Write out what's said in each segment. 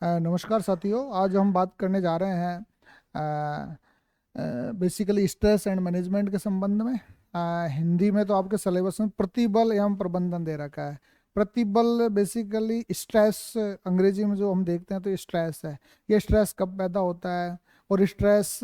नमस्कार साथियों। आज हम बात करने जा रहे हैं बेसिकली स्ट्रेस एंड मैनेजमेंट के संबंध में। हिंदी में तो आपके सिलेबस में प्रतिबल एवं प्रबंधन दे रखा है। प्रतिबल बेसिकली स्ट्रेस, अंग्रेजी में जो हम देखते हैं तो ये स्ट्रेस है। ये स्ट्रेस कब पैदा होता है और स्ट्रेस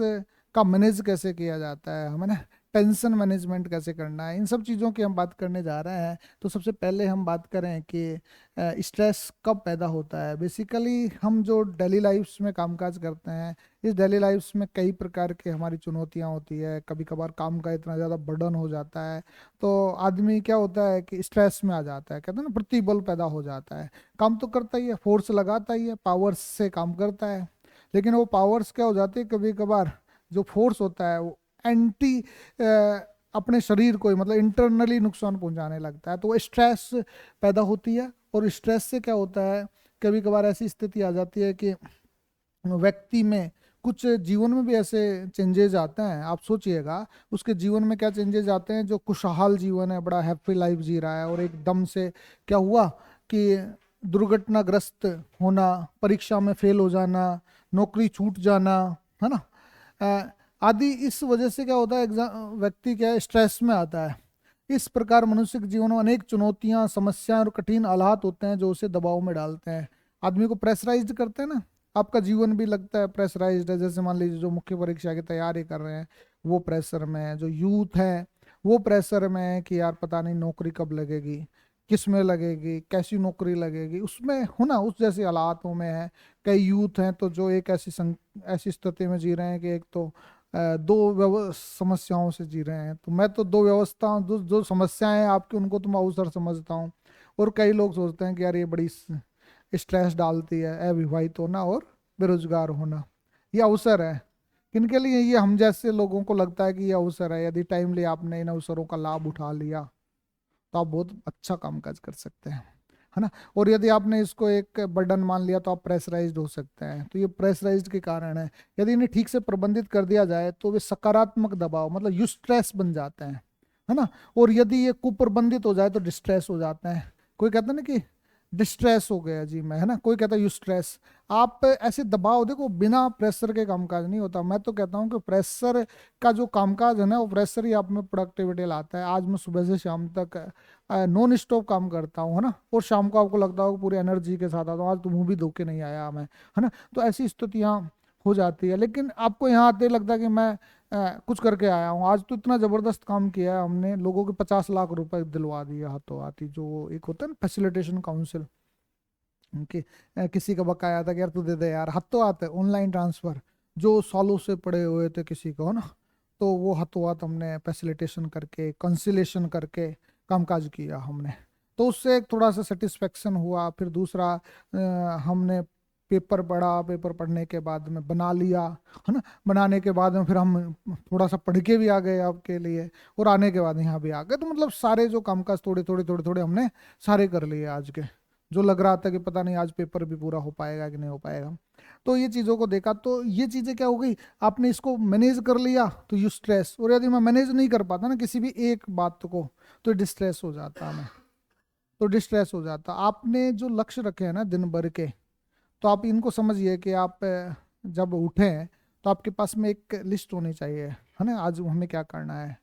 का मैनेज कैसे किया जाता है, हमें ना टेंशन मैनेजमेंट कैसे करना है, इन सब चीज़ों की हम बात करने जा रहे हैं। तो सबसे पहले हम बात करें कि स्ट्रेस कब पैदा होता है। बेसिकली हम जो डेली लाइफ्स में कामकाज करते हैं, इस डेली लाइफ्स में कई प्रकार के हमारी चुनौतियां होती है। कभी कभार काम का इतना ज़्यादा बर्डन हो जाता है तो आदमी क्या होता है कि स्ट्रेस में आ जाता है, कहते हैं ना प्रतिबल पैदा हो जाता है। काम तो करता ही है, फोर्स लगाता ही है, पावर्स से काम करता है, लेकिन वो पावर्स क्या हो जाती है कभी कभार, जो फोर्स होता है वो एंटी अपने शरीर को ही मतलब इंटरनली नुकसान पहुंचाने लगता है। तो वो स्ट्रेस पैदा होती है। और स्ट्रेस से क्या होता है, कभी कभार ऐसी स्थिति आ जाती है कि व्यक्ति में कुछ जीवन में भी ऐसे चेंजेस आते हैं। आप सोचिएगा उसके जीवन में क्या चेंजेस आते हैं। जो खुशहाल जीवन है, बड़ा हैप्पी लाइफ जी रहा है, और एकदम से क्या हुआ कि दुर्घटनाग्रस्त होना, परीक्षा में फेल हो जाना, नौकरी छूट जाना, है ना, अ, आदि। इस वजह से क्या होता है, एग्जाम व्यक्ति क्या है, स्ट्रेस में आता है। इस प्रकार मनुष्य के जीवन में अनेक चुनौतियां, समस्याएं और कठिन हालात होते हैं जो उसे दबाव में डालते हैं, आदमी को प्रेशराइज्ड करते हैं ना। आपका जीवन भी लगता है प्रेशराइज्ड है। जैसे मान लीजिए जो मुख्य परीक्षा की तैयारी कर रहे हैं वो प्रेशर में है, जो यूथ है वो प्रेशर में है कि यार पता नहीं नौकरी कब लगेगी, किस में लगेगी, कैसी नौकरी लगेगी, उसमें हो ना, उस जैसे हालातों में है। कई यूथ हैं तो जो एक ऐसी स्थिति में जी रहे हैं कि एक तो दो समस्याओं से जी रहे हैं। तो मैं तो दो व्यवस्था, जो जो समस्याएं हैं आपकी, उनको तो मैं अवसर समझता हूँ। और कई लोग सोचते हैं कि यार ये बड़ी स्ट्रेस डालती है, अविवाहित होना और बेरोजगार होना। ये अवसर है किनके लिए, ये हम जैसे लोगों को लगता है कि ये अवसर है। यदि टाइमली आपने इन अवसरों का लाभ उठा लिया तो आप बहुत अच्छा कामकाज कर सकते हैं, है ना। और यदि आपने इसको एक बर्डन मान लिया तो आप प्रेशराइज्ड हो सकते हैं। तो ये प्रेशराइज्ड के कारण है। यदि इन्हें ठीक से प्रबंधित कर दिया जाए तो वे सकारात्मक दबाव मतलब यूस्ट्रेस बन जाते हैं, है ना। और यदि ये कुप्रबंधित हो जाए तो डिस्ट्रेस हो जाते हैं। कोई कहता है ना कि डिस्ट्रेस हो गया जी मैं, है ना, कोई कहता है यूस्ट्रेस। आप ऐसे दबाव, देखो बिना प्रेशर के कामकाज नहीं होता। मैं तो कहता हूँ कि प्रेशर का जो कामकाज है ना, वो प्रेशर ही आप में प्रोडक्टिविटी लाता है। आज मैं सुबह से शाम तक नॉन स्टॉप काम करता हूँ, है ना, और शाम को आपको लगता हो पूरी एनर्जी के साथ आता हूँ, आज तो मुंह भी धो के नहीं आया मैं, है ना। तो ऐसी स्थितियाँ हो जाती है। लेकिन आपको यहाँ आते लगता है कि मैं कुछ करके आया हूँ, आज तो इतना जबरदस्त काम किया है हमने, लोगों के 50 लाख रुपए दिलवा दिए हाथों हाथ ही। जो एक होता है ना फैसिलिटेशन काउंसिल, कि किसी का बकाया था कि यार तू दे दे यार, हाथों हाथ ऑनलाइन ट्रांसफर, जो सालों से पड़े हुए थे किसी को, है ना, तो वो हाथों हाथ हमने फैसिलिटेशन करके, कंसिलेशन करके कामकाज किया हमने। तो उससे एक थोड़ा सा सेटिस्फेक्शन हुआ। फिर दूसरा हमने पेपर पढ़ा, पेपर पढ़ने के बाद में बना लिया, है ना। बनाने के बाद में फिर हम थोड़ा सा पढ़ के भी आ गए आपके लिए, और आने के बाद यहाँ भी आ गए। तो मतलब सारे जो कामकाज थोड़े थोड़े थोड़े थोड़े हमने सारे कर लिए आज के। जो लग रहा था कि पता नहीं आज पेपर भी पूरा हो पाएगा कि नहीं हो पाएगा, तो ये चीज़ों को देखा। तो ये चीज़ें क्या हो गई, आपने इसको मैनेज कर लिया तो यू स्ट्रेस। और यदि मैं मैनेज नहीं कर पाता ना किसी भी एक बात को, तो डिस्ट्रेस हो जाता मैं। तो डिस्ट्रेस हो जाता। आपने जो लक्ष्य रखे हैं ना दिन भर के, तो आप इनको समझिए कि आप जब उठें तो आपके पास में एक लिस्ट होनी चाहिए, है ना, आज हमें क्या करना है।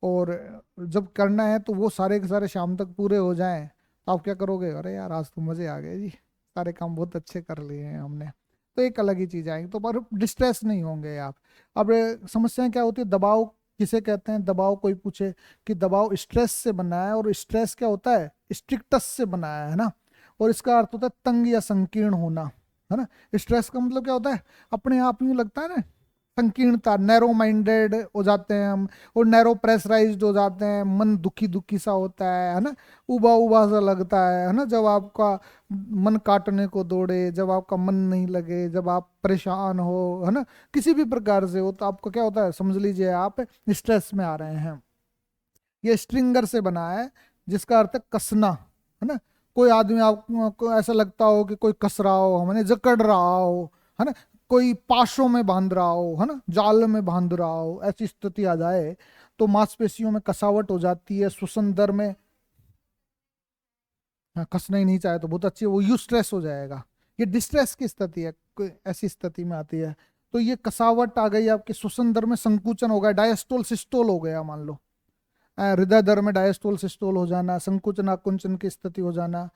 और जब करना है तो वो सारे के सारे शाम तक पूरे हो जाएं तो आप क्या करोगे, अरे यार आज तो मजे आ गए जी, सारे काम बहुत अच्छे कर लिए हैं हमने। तो एक अलग ही चीज आएगी, तो पर डिस्ट्रेस नहीं होंगे आप। अब समस्याएं क्या होती है, दबाव किसे कहते हैं। दबाव कोई पूछे कि दबाव स्ट्रेस से बना है, और स्ट्रेस क्या होता है, स्ट्रिक्टस से बना है ना। और इसका अर्थ होता है तंग या संकीर्ण होना, है ना। स्ट्रेस का मतलब क्या होता है, अपने आप यूं लगता है ना, संकीर्णता, नैरो माइंडेड हो जाते हैं हम, और नैरो प्रेशराइज्ड हो जाते हैं, मन दुखी दुखी सा होता है ना, उबा उबा सा लगता है ना। जब आपका मन काटने को दौड़े, जब आपका मन नहीं लगे, जब आप परेशान हो, है ना, किसी भी प्रकार से हो, तो आपको क्या होता है, समझ लीजिए आप स्ट्रेस में आ रहे हैं। ये स्ट्रिंगर से बना है, जिसका अर्थ है कसना, है ना। कोई आदमी आपको ऐसा लगता हो कि कोई कस रहा हो, हमने जकड़ रहा हो, है ना, कोई पाशों में बांध रहा हो, है ना, जाल में बांध रहा हो, ऐसी स्थिति आ जाए तो मांसपेशियों में कसावट हो जाती है, श्वसन दर में। हाँ, कसना ही नहीं चाहे तो बहुत अच्छी, वो यू स्ट्रेस हो जाएगा। ये डिस्ट्रेस की स्थिति है, कोई ऐसी स्थिति में आती है। तो ये कसावट आ गई, आपके श्वसन दर में संकुचन हो गया, डायस्टोल सिस्टोल हो गया मान लो, हृदय दर में डायस्टोल सिस्टोल हो जाना, संकुचन आकुंचन की स्थिति हो जाना।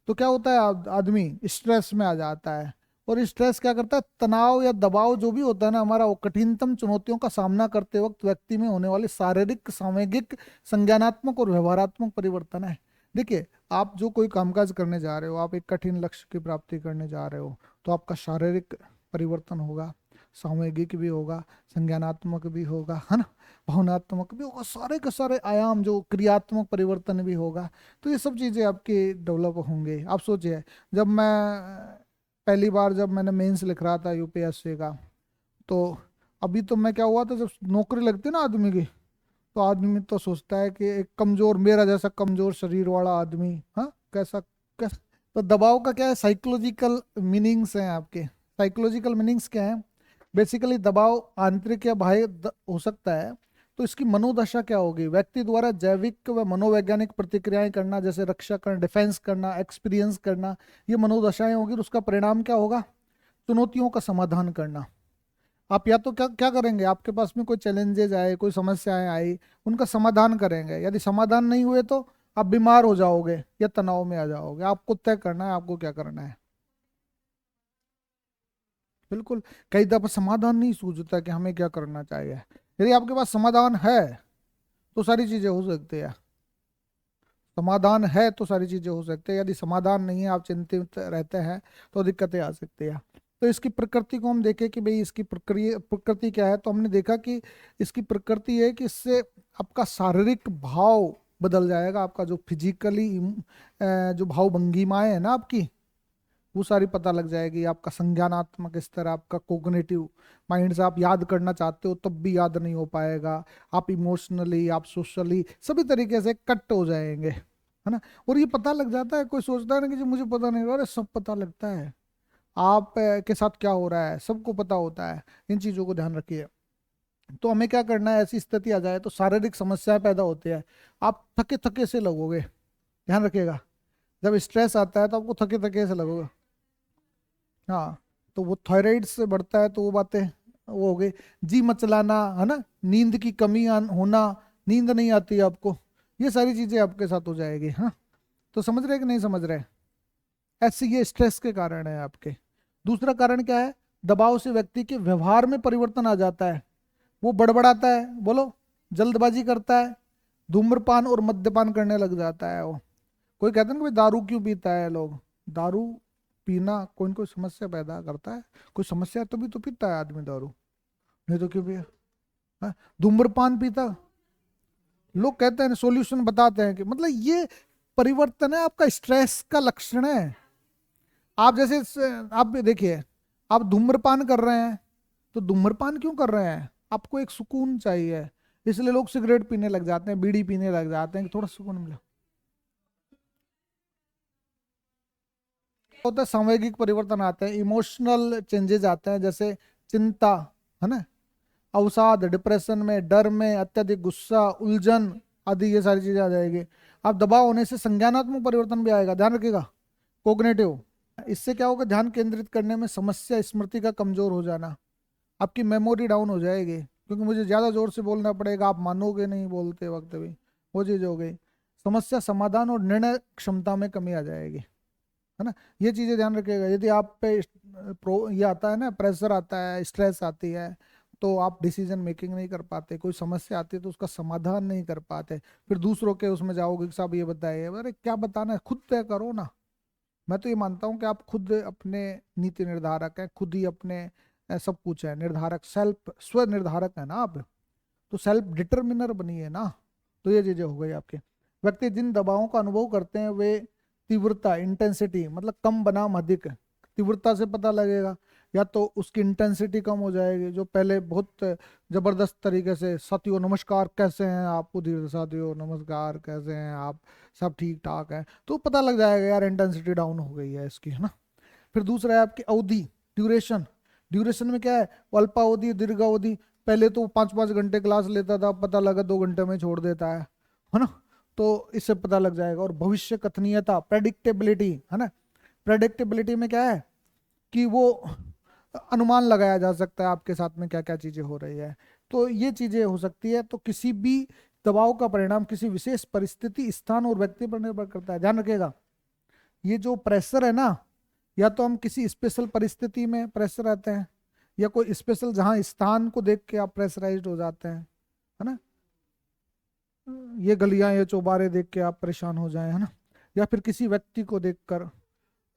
तो क्या होता है, आदमी स्ट्रेस में आ जाता है। और स्ट्रेस क्या करता है, तनाव या दबाव जो भी होता है ना हमारा, वो कठिनतम चुनौतियों का सामना करते वक्त व्यक्ति में होने वाले शारीरिक, सामूहिक, संज्ञानात्मक और व्यवहारात्मक परिवर्तन है। देखिए, आप जो कोई कामकाज करने जा रहे हो, आप एक कठिन लक्ष्य की प्राप्ति करने जा रहे हो, तो आपका शारीरिक परिवर्तन होगा, सामूहिक भी होगा, संज्ञानात्मक भी होगा, है ना, भावनात्मक भी होगा, सारे के सारे आयाम, जो क्रियात्मक परिवर्तन भी होगा। तो ये सब चीजें आपके डेवलप होंगे। आप सोचिए, जब मैं पहली बार जब मैंने मेंस लिख रहा था यूपीएससी का, तो अभी तो मैं क्या हुआ था, जब नौकरी लगती है ना आदमी की, तो आदमी तो सोचता है कि एक कमजोर, मेरा जैसा कमजोर शरीर वाला आदमी, हाँ कैसा कैसा। तो दबाव का क्या है, साइकोलॉजिकल मीनिंग्स हैं आपके। साइकोलॉजिकल मीनिंग्स क्या है, बेसिकली दबाव आंतरिक या बाह्य हो सकता है। तो इसकी मनोदशा क्या होगी, व्यक्ति द्वारा जैविक व मनोवैज्ञानिक प्रतिक्रियाएं करना, जैसे रक्षा करना, डिफेंस करना, एक्सपीरियंस करना, ये मनोदशाएं होगी। और उसका परिणाम क्या होगा, चुनौतियों का समाधान करना। आप या तो क्या क्या करेंगे, आपके पास में कोई चैलेंजेस आए, कोई समस्याएं आई, उनका समाधान करेंगे। यदि समाधान नहीं हुए तो आप बीमार हो जाओगे या तनाव में आ जाओगे। आपको तय करना है आपको क्या करना है। बिल्कुल। कई दफा समाधान नहीं सूझता कि हमें क्या करना चाहिए। यदि आपके पास समाधान है तो सारी चीजें हो सकती है। समाधान है तो सारी चीजें हो सकती है। यदि समाधान नहीं है, आप चिंतित रहते हैं, तो दिक्कतें आ सकती है। तो इसकी प्रकृति को हम देखें कि भाई इसकी प्रकृति क्या है, तो हमने देखा कि इसकी प्रकृति है कि इससे आपका शारीरिक भाव बदल जाएगा। आपका जो फिजिकली जो भाव भंगिमाएं है ना आपकी, वो सारी पता लग जाएगी। आपका संज्ञानात्मक स्तर, आपका कोग्निटिव माइंड से आप याद करना चाहते हो तब भी याद नहीं हो पाएगा। आप इमोशनली, आप सोशली, सभी तरीके से कट हो जाएंगे, है ना। और ये पता लग जाता है, कोई सोचता है ना कि जी मुझे पता नहीं, अरे सब पता लगता है। आप के साथ क्या हो रहा है सबको पता होता है। इन चीजों को ध्यान रखिए। तो हमें क्या करना है, ऐसी स्थिति आ जाए तो शारीरिक समस्याएं पैदा होती है। आप थके थके से लगोगे, ध्यान रखिएगा। जब स्ट्रेस आता है तो आपको थके थके से लगोगे। हाँ, तो वो थायराइड से बढ़ता है, तो वो बातें वो हो गई। जी मचलाना, है ना, नींद की कमी होना, नींद नहीं आती आपको, ये सारी चीजें आपके साथ हो जाएगी। हाँ, तो समझ रहे कि नहीं समझ रहे। ऐसे ये स्ट्रेस के कारण है आपके। दूसरा कारण क्या है, दबाव से व्यक्ति के व्यवहार में परिवर्तन आ जाता है। वो बड़बड़ाता है, बोलो, जल्दबाजी करता है, धूम्रपान और मद्यपान करने लग जाता है वो। कोई कहता है ना कि भाई दारू क्यों पीता है लोग। दारू पीना कोई न कोई समस्या पैदा करता है। कोई समस्या है तभी तो पीता है आदमी दारू, नहीं तो क्यों पिए। हाँ? धूम्रपान पीता, लोग कहते हैं, सॉल्यूशन बताते हैं कि मतलब ये परिवर्तन है, आपका स्ट्रेस का लक्षण है। आप जैसे आप देखिए, आप धूम्रपान कर रहे हैं, तो धूम्रपान क्यों कर रहे हैं, आपको एक सुकून चाहिए, इसलिए लोग सिगरेट पीने लग जाते हैं, बीड़ी पीने लग जाते हैं कि थोड़ा सुकून मिले। होता है सामूहिक परिवर्तन आते हैं, इमोशनल चेंजेस आते हैं, जैसे चिंता, है ना, अवसाद, डिप्रेशन में, डर में, अत्यधिक गुस्सा, उलझन आदि, ये सारी चीजें आ जाएगी। अब दबाव होने से संज्ञानात्मक परिवर्तन भी आएगा, ध्यान रखिएगा, कोग्निटिव। इससे क्या होगा, ध्यान केंद्रित करने में समस्या, स्मृति का कमजोर हो जाना, आपकी मेमोरी डाउन हो जाएगी, क्योंकि मुझे ज्यादा जोर से बोलना पड़ेगा, आप मानोगे नहीं बोलते वक्त भी, वो चीज हो गई। समस्या समाधान और निर्णय क्षमता में कमी आ जाएगी, है ना। ये चीजें ध्यान रखिएगा। यदि आप पे ये आता है ना, प्रेशर आता है, स्ट्रेस आती है, तो आप डिसीजन मेकिंग नहीं कर पाते। कोई समस्या आती है तो उसका समाधान नहीं कर पाते, फिर दूसरों के उसमें जाओगे कि साहब ये बताइए, अरे क्या बताना है, खुद तय करो ना। मैं तो ये मानता हूँ कि आप खुद अपने नीति निर्धारक हैं, खुद ही अपने सब कुछ है, निर्धारक, सेल्फ, स्व निर्धारक है ना आप। तो सेल्फ डिटर्मिनर बनिए ना। तो ये चीजें हो गई आपके। व्यक्ति जिन दबावों का अनुभव करते हैं वे तीव्रता, इंटेंसिटी, मतलब कम बनाम अधिक, तीव्रता से पता लगेगा, या तो उसकी इंटेंसिटी कम हो जाएगी। जो पहले बहुत जबरदस्त तरीके से, साथियों नमस्कार कैसे हैं आप, उधर साथियों नमस्कार कैसे हैं आप, सब ठीक ठाक है, तो पता लग जाएगा यार इंटेंसिटी डाउन हो गई है इसकी, है ना। फिर दूसरा है आपकी अवधि, ड्यूरेशन। ड्यूरेशन में क्या है, अल्पावधि, दीर्घावधि। पहले तो 5-5 घंटे क्लास लेता था, अब पता लगा 2 घंटे में छोड़ देता है ना। तो इससे पता लग जाएगा। और भविष्य कथनीयता, प्रेडिक्टेबिलिटी, है ना। प्रेडिक्टेबिलिटी में क्या है, कि वो अनुमान लगाया जा सकता है आपके साथ में क्या क्या चीजें हो रही है। तो ये चीजें हो सकती है। तो किसी भी दबाव का परिणाम किसी विशेष परिस्थिति, स्थान और व्यक्ति पर निर्भर करता है, ध्यान रखिएगा। ये जो प्रेशर है ना, या तो हम किसी स्पेशल परिस्थिति में प्रेशर रहते हैं, या कोई स्पेशल जहां स्थान को देख के आप प्रेशराइज्ड हो जाते हैं, है ना। ये गलियां, ये चौबारे देख के आप परेशान हो जाए, है ना। या फिर किसी व्यक्ति को देखकर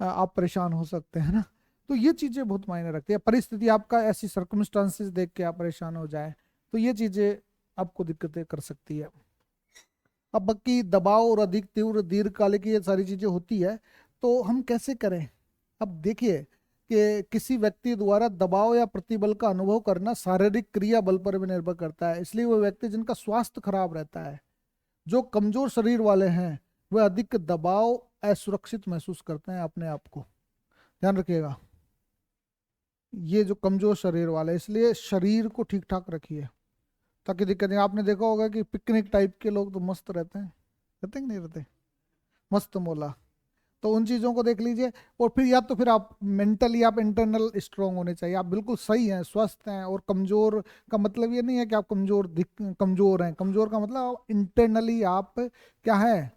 आप परेशान हो सकते हैं ना। तो ये चीजें बहुत मायने रखती है। परिस्थिति आपका ऐसी सर्कमस्टांसेस देख के आप परेशान हो जाए, तो ये चीजें आपको दिक्कतें कर सकती है। अब बाकी दबाव और अधिक तीव्र दीर्घकालिक ये सारी चीजें होती है, तो हम कैसे करें। अब देखिए कि किसी व्यक्ति द्वारा दबाव या प्रतिबल का अनुभव करना शारीरिक क्रिया बल पर भी निर्भर करता है। इसलिए वो व्यक्ति जिनका स्वास्थ्य खराब रहता है, जो कमजोर शरीर वाले हैं, वे अधिक दबाव, असुरक्षित महसूस करते हैं अपने आप को, ध्यान रखिएगा। ये जो कमजोर शरीर वाले, इसलिए शरीर को ठीक ठाक रखिए ताकि दिक्कत नहीं। आपने देखा होगा कि पिकनिक टाइप के लोग तो मस्त रहते हैं, रहते हैं कि नहीं रहते, मस्त मोला। तो उन चीजों को देख लीजिए। और फिर या तो फिर आप मेंटली, आप इंटरनल स्ट्रांग होने चाहिए। आप बिल्कुल सही हैं, स्वस्थ हैं। और कमजोर का मतलब ये नहीं है कि आप कमजोर हैं। कमजोर का मतलब इंटरनली आप क्या है,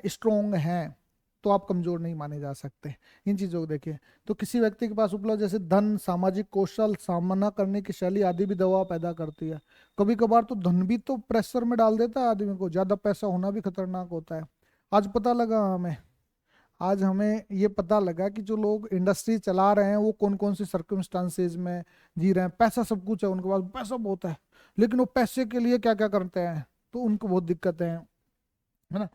स्ट्रांग हैं। तो आप कमजोर नहीं माने जा सकते। इन चीजों को देखिए। तो किसी व्यक्ति के पास उपलब्ध जैसे धन, सामाजिक कौशल, सामना करने की शैली आदि भी दबाव पैदा करती है। कभी कभार तो धन भी तो प्रेशर में डाल देता है आदमी को। ज्यादा पैसा होना भी खतरनाक होता है। आज पता लगा हमें, आज हमें ये पता लगा कि जो लोग इंडस्ट्री चला रहे हैं वो कौन कौन से सर्कमस्टांसेज में जी रहे हैं। पैसा सब कुछ है उनके पास, पैसा बहुत है, लेकिन वो पैसे के लिए क्या क्या करते हैं, तो उनको बहुत दिक्कतें हैं, है ना।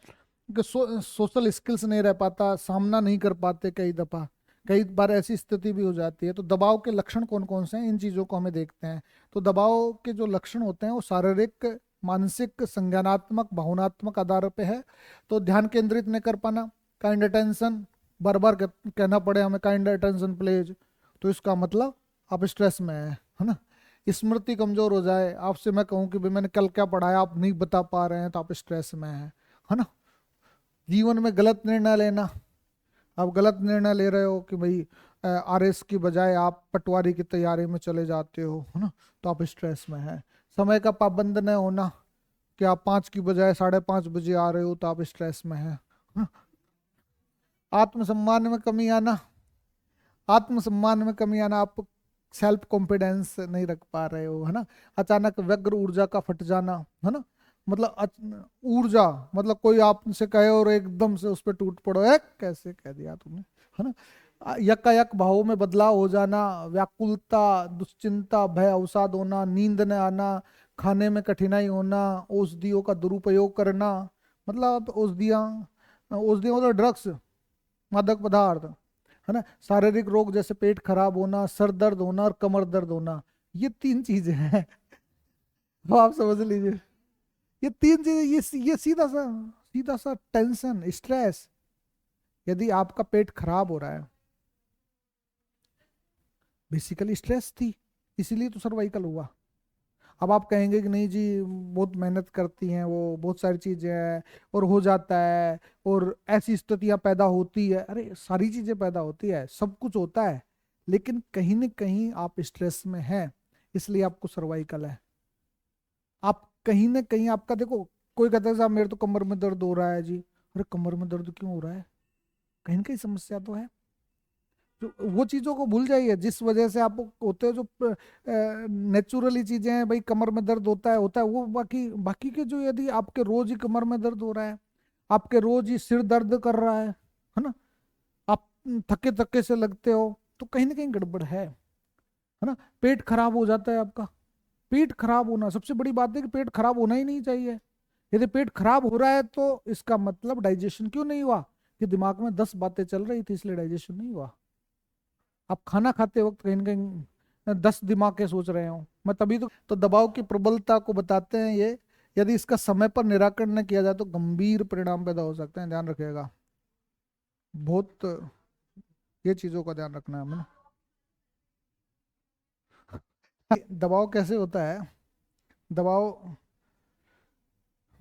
कि सोशल स्किल्स नहीं रह पाता, सामना नहीं कर पाते कई दफा। कई बार ऐसी स्थिति भी हो जाती है। तो दबाव के लक्षण कौन कौन से हैं, इन चीजों को हमें देखते हैं। तो दबाव के जो लक्षण होते हैं वो शारीरिक, मानसिक, संज्ञानात्मक, भावनात्मक आधार पे है। तो ध्यान केंद्रित नहीं कर पाना, काइंड अटेंशन, बार बार कहना पड़े हमें काइंड अटेंशन प्लीज, तो इसका मतलब आप स्ट्रेस में है ना। स्मृति कमजोर हो जाए, आपसे मैं कहूँ कि भाई मैंने कल क्या पढ़ाया आप नहीं बता पा रहे हैं, तो आप स्ट्रेस में है ना। जीवन में गलत निर्णय लेना, आप गलत निर्णय ले रहे हो कि भाई आरएस की बजाय आप पटवारी की तैयारी में चले जाते हो, है ना, तो आप स्ट्रेस में है। समय का पाबंद न होना, कि आप 5 की बजाय 5:30 बजे आ रहे हो, तो आप स्ट्रेस में है ना? आत्मसम्मान में कमी आना, आत्मसम्मान में कमी आना, आप सेल्फ कॉन्फिडेंस नहीं रख पा रहे हो, है ना। अचानक व्यग्र ऊर्जा का फट जाना, है ना। मतलब ऊर्जा, मतलब कोई आपसे कहे और एकदम से उस पर टूट पड़ो, है कैसे कह दिया तुमने, है ना। यकायक भावों में बदलाव हो जाना, व्याकुलता, दुश्चिंता, भय, अवसाद होना, नींद न आना, खाने में कठिनाई होना, औषधियों का दुरुपयोग करना, मतलब औषधियाँ, औषधियाँ मतलब ड्रग्स, मादक पदार्थ, है ना। शारीरिक रोग जैसे पेट खराब होना, सर दर्द होना और कमर दर्द होना, ये 3 चीजें हैं। तो आप समझ लीजिए, ये 3 चीजें, ये सीधा सा टेंशन, स्ट्रेस। यदि आपका पेट खराब हो रहा है, बेसिकली स्ट्रेस थी, इसीलिए तो सर्वाइकल हुआ। अब आप कहेंगे कि नहीं जी, बहुत मेहनत करती हैं वो, बहुत सारी चीजें हैं और हो जाता है, और ऐसी स्थितियां पैदा होती है। अरे सारी चीजें पैदा होती है, सब कुछ होता है, लेकिन कहीं न कहीं आप स्ट्रेस में हैं, इसलिए आपको सर्वाइकल है। आप कहीं ना कहीं आपका देखो, कोई कहता है साहब मेरे तो कमर में दर्द हो रहा है जी। अरे कमर में दर्द क्यों हो रहा है, कहीं ना कहीं समस्या तो है। जो वो चीजों को भूल जाइए जिस वजह से आप होते हो, जो नेचुरली चीजें हैं, भाई कमर में दर्द होता है वो। बाकी बाकी के जो, यदि आपके रोज ही कमर में दर्द हो रहा है, आपके रोज ही सिर दर्द कर रहा है ना, आप थके थके से लगते हो, तो कहीं ना कहीं गड़बड़ है ना। पेट खराब हो जाता है आपका। पेट खराब होना सबसे बड़ी बात है कि पेट खराब होना ही नहीं चाहिए। यदि पेट खराब हो रहा है तो इसका मतलब डाइजेशन क्यों नहीं हुआ, कि दिमाग में 10 बातें चल रही थी इसलिए डाइजेशन नहीं हुआ। आप खाना खाते वक्त कहीं ना कहीं 10 दिमाग के सोच रहे हो। मैं तभी तो दबाव की प्रबलता को बताते हैं ये। यदि इसका समय पर निराकरण न किया जाए तो गंभीर परिणाम पैदा हो सकते हैं, ध्यान रखिएगा। बहुत ये चीजों का ध्यान रखना है हमें। दबाव कैसे होता है, दबाव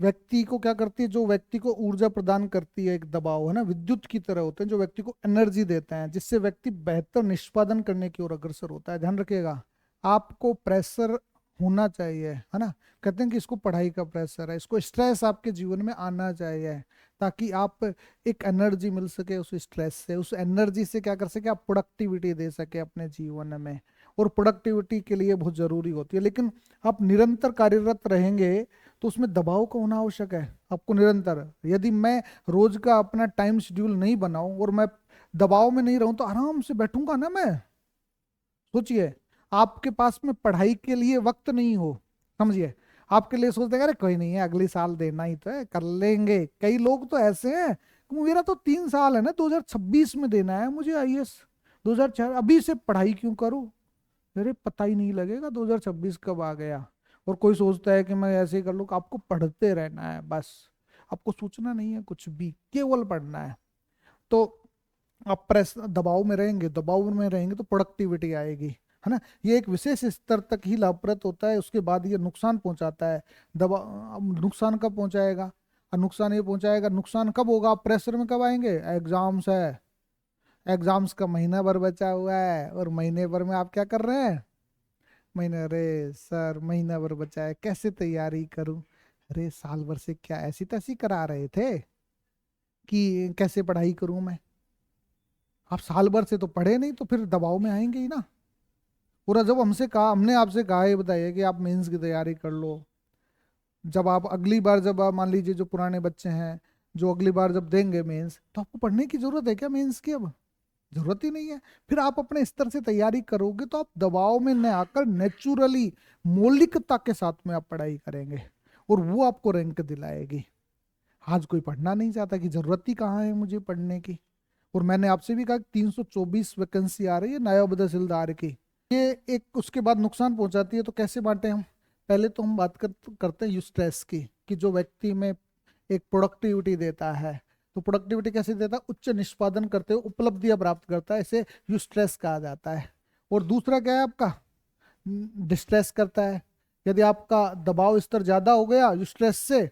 व्यक्ति को क्या करती है, जो व्यक्ति को ऊर्जा प्रदान करती है, एक दबाव है ना, विद्युत की तरह होते हैं जो व्यक्ति को एनर्जी देते हैं, जिससे व्यक्ति बेहतर निष्पादन करने की ओर अग्रसर होता है। ध्यान रखिएगा, आपको प्रेशर होना चाहिए, है ना। कहते हैं कि इसको पढ़ाई का प्रेशर है, इसको स्ट्रेस आपके जीवन में आना चाहिए, ताकि आप एक एनर्जी मिल सके उस स्ट्रेस से, उस एनर्जी से क्या कर सके आप प्रोडक्टिविटी दे सके अपने जीवन में। और प्रोडक्टिविटी के लिए बहुत जरूरी होती है, लेकिन आप निरंतर कार्यरत रहेंगे तो उसमें दबाव का होना आवश्यक है आपको निरंतर। यदि मैं रोज का अपना टाइम शेड्यूल नहीं बनाऊं और मैं दबाव में नहीं रहूं तो आराम से बैठूंगा ना मैं। सोचिए, आपके पास में पढ़ाई के लिए वक्त नहीं हो, समझिए, आपके लिए सोचते हैं अरे कोई नहीं है, अगले साल देना ही तो है, कर लेंगे। कई लोग तो ऐसे हैं कि मेरा तो 3 साल है ना, 2026 में देना है मुझे आईएएस, 2004 अभी से पढ़ाई क्यों करूं। अरे पता ही नहीं लगेगा 2026 कब आ गया। और कोई सोचता है कि मैं ऐसे ही कर लूँ। आपको पढ़ते रहना है बस, आपको सोचना नहीं है कुछ भी, केवल पढ़ना है। तो आप प्रेस दबाव में रहेंगे, दबाव में रहेंगे तो प्रोडक्टिविटी आएगी, है ना। ये एक विशेष स्तर तक ही लाभप्रद होता है, उसके बाद ये नुकसान पहुंचाता है। दबाव अब नुकसान कब पहुंचाएगा, और नुकसान ये पहुंचाएगा, नुकसान कब होगा, आप प्रेशर में कब आएंगे, एग्जाम्स है, एग्जाम्स का महीना भर बचा हुआ है और महीने भर में आप क्या कर रहे हैं, महीने, अरे सर महीना भर बचा है कैसे तैयारी करूं। अरे साल भर से क्या ऐसी तैसी करा रहे थे कि कैसे पढ़ाई करूं मैं। आप साल भर से तो पढ़े नहीं, तो फिर दबाव में आएंगे ही ना। पूरा जब हमसे कहा, हमने आपसे कहा ये बताइए कि आप मेंस की तैयारी कर लो, जब आप अगली बार, जब आप मान लीजिए जो पुराने बच्चे हैं जो अगली बार जब देंगे मेंस, तो आपको पढ़ने की जरूरत है क्या मेंस की, अब जरूरत ही नहीं है। फिर आप अपने स्तर से तैयारी करोगे तो आप दबाव में न आकर नेचुरली मौलिकता के साथ में आप पढ़ाई करेंगे, और वो आपको रैंक दिलाएगी। आज कोई पढ़ना नहीं चाहता कि जरूरत ही कहाँ है मुझे पढ़ने की। और मैंने आपसे भी कहा 324 वैकेंसी आ रही है नायब तहसीलदार की। ये एक उसके बाद नुकसान पहुंचाती है, तो कैसे बांटे हम। पहले तो हम बात करते हैं स्ट्रेस की, कि जो व्यक्ति में एक प्रोडक्टिविटी देता है, तो प्रोडक्टिविटी कैसे देता है, उच्च निष्पादन करते हुए उपलब्धियां प्राप्त करता है, इसे यूस्ट्रेस कहा जाता है। और दूसरा क्या है आपका, डिस्ट्रेस करता है। यदि आपका दबाव स्तर ज्यादा हो गया यूस्ट्रेस से,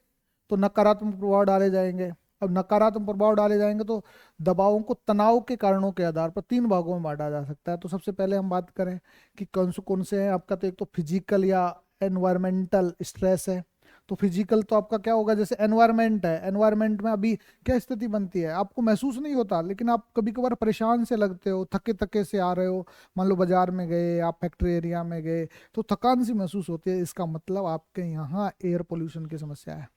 तो नकारात्मक प्रभाव डाले जाएंगे। अब नकारात्मक प्रभाव डाले जाएंगे तो दबावों को तनाव के कारणों के आधार पर 3 भागों में बांटा जा सकता है। तो सबसे पहले हम बात करें कि कौन से हैं आपका, तो एक तो फिजिकल या एनवायरमेंटल स्ट्रेस है। तो फिजिकल तो आपका क्या होगा, जैसे एनवायरमेंट है, एनवायरमेंट में अभी क्या स्थिति बनती है, आपको महसूस नहीं होता, लेकिन आप कभी कभार परेशान से लगते हो, थके थके से आ रहे हो, मान लो बाजार में गए, आप फैक्ट्री एरिया में गए, तो थकान सी महसूस होती है। इसका मतलब आपके यहाँ एयर पोल्यूशन की समस्या है,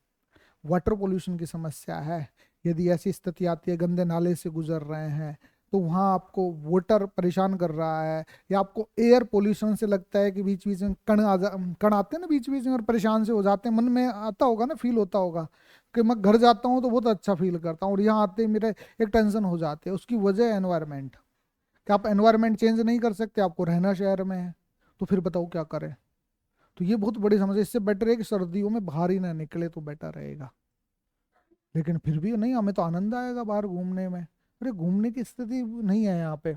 वाटर पोल्यूशन की समस्या है। यदि ऐसी स्थिति आती है, गंदे नाले से गुजर रहे हैं, तो वहाँ आपको वाटर परेशान कर रहा है, या आपको एयर पोल्यूशन से लगता है कि बीच बीच में कण आते हैं ना बीच बीच में, और परेशान से हो जाते हैं, मन में आता होगा ना, फील होता होगा कि मैं घर जाता हूँ तो बहुत अच्छा फील करता हूँ, और यहाँ आते ही मेरे एक टेंशन हो जाती है। उसकी वजह है एनवायरमेंट। कि आप एनवायरमेंट चेंज नहीं कर सकते, आपको रहना शहर में है, तो फिर बताओ क्या करें। तो ये बहुत बड़ी समस्या। इससे बेटर है कि सर्दियों में बाहर ही ना निकले तो बेटर रहेगा। लेकिन फिर भी नहीं, हमें तो आनंद आएगा बाहर घूमने में। अरे घूमने की स्थिति नहीं है यहाँ पे।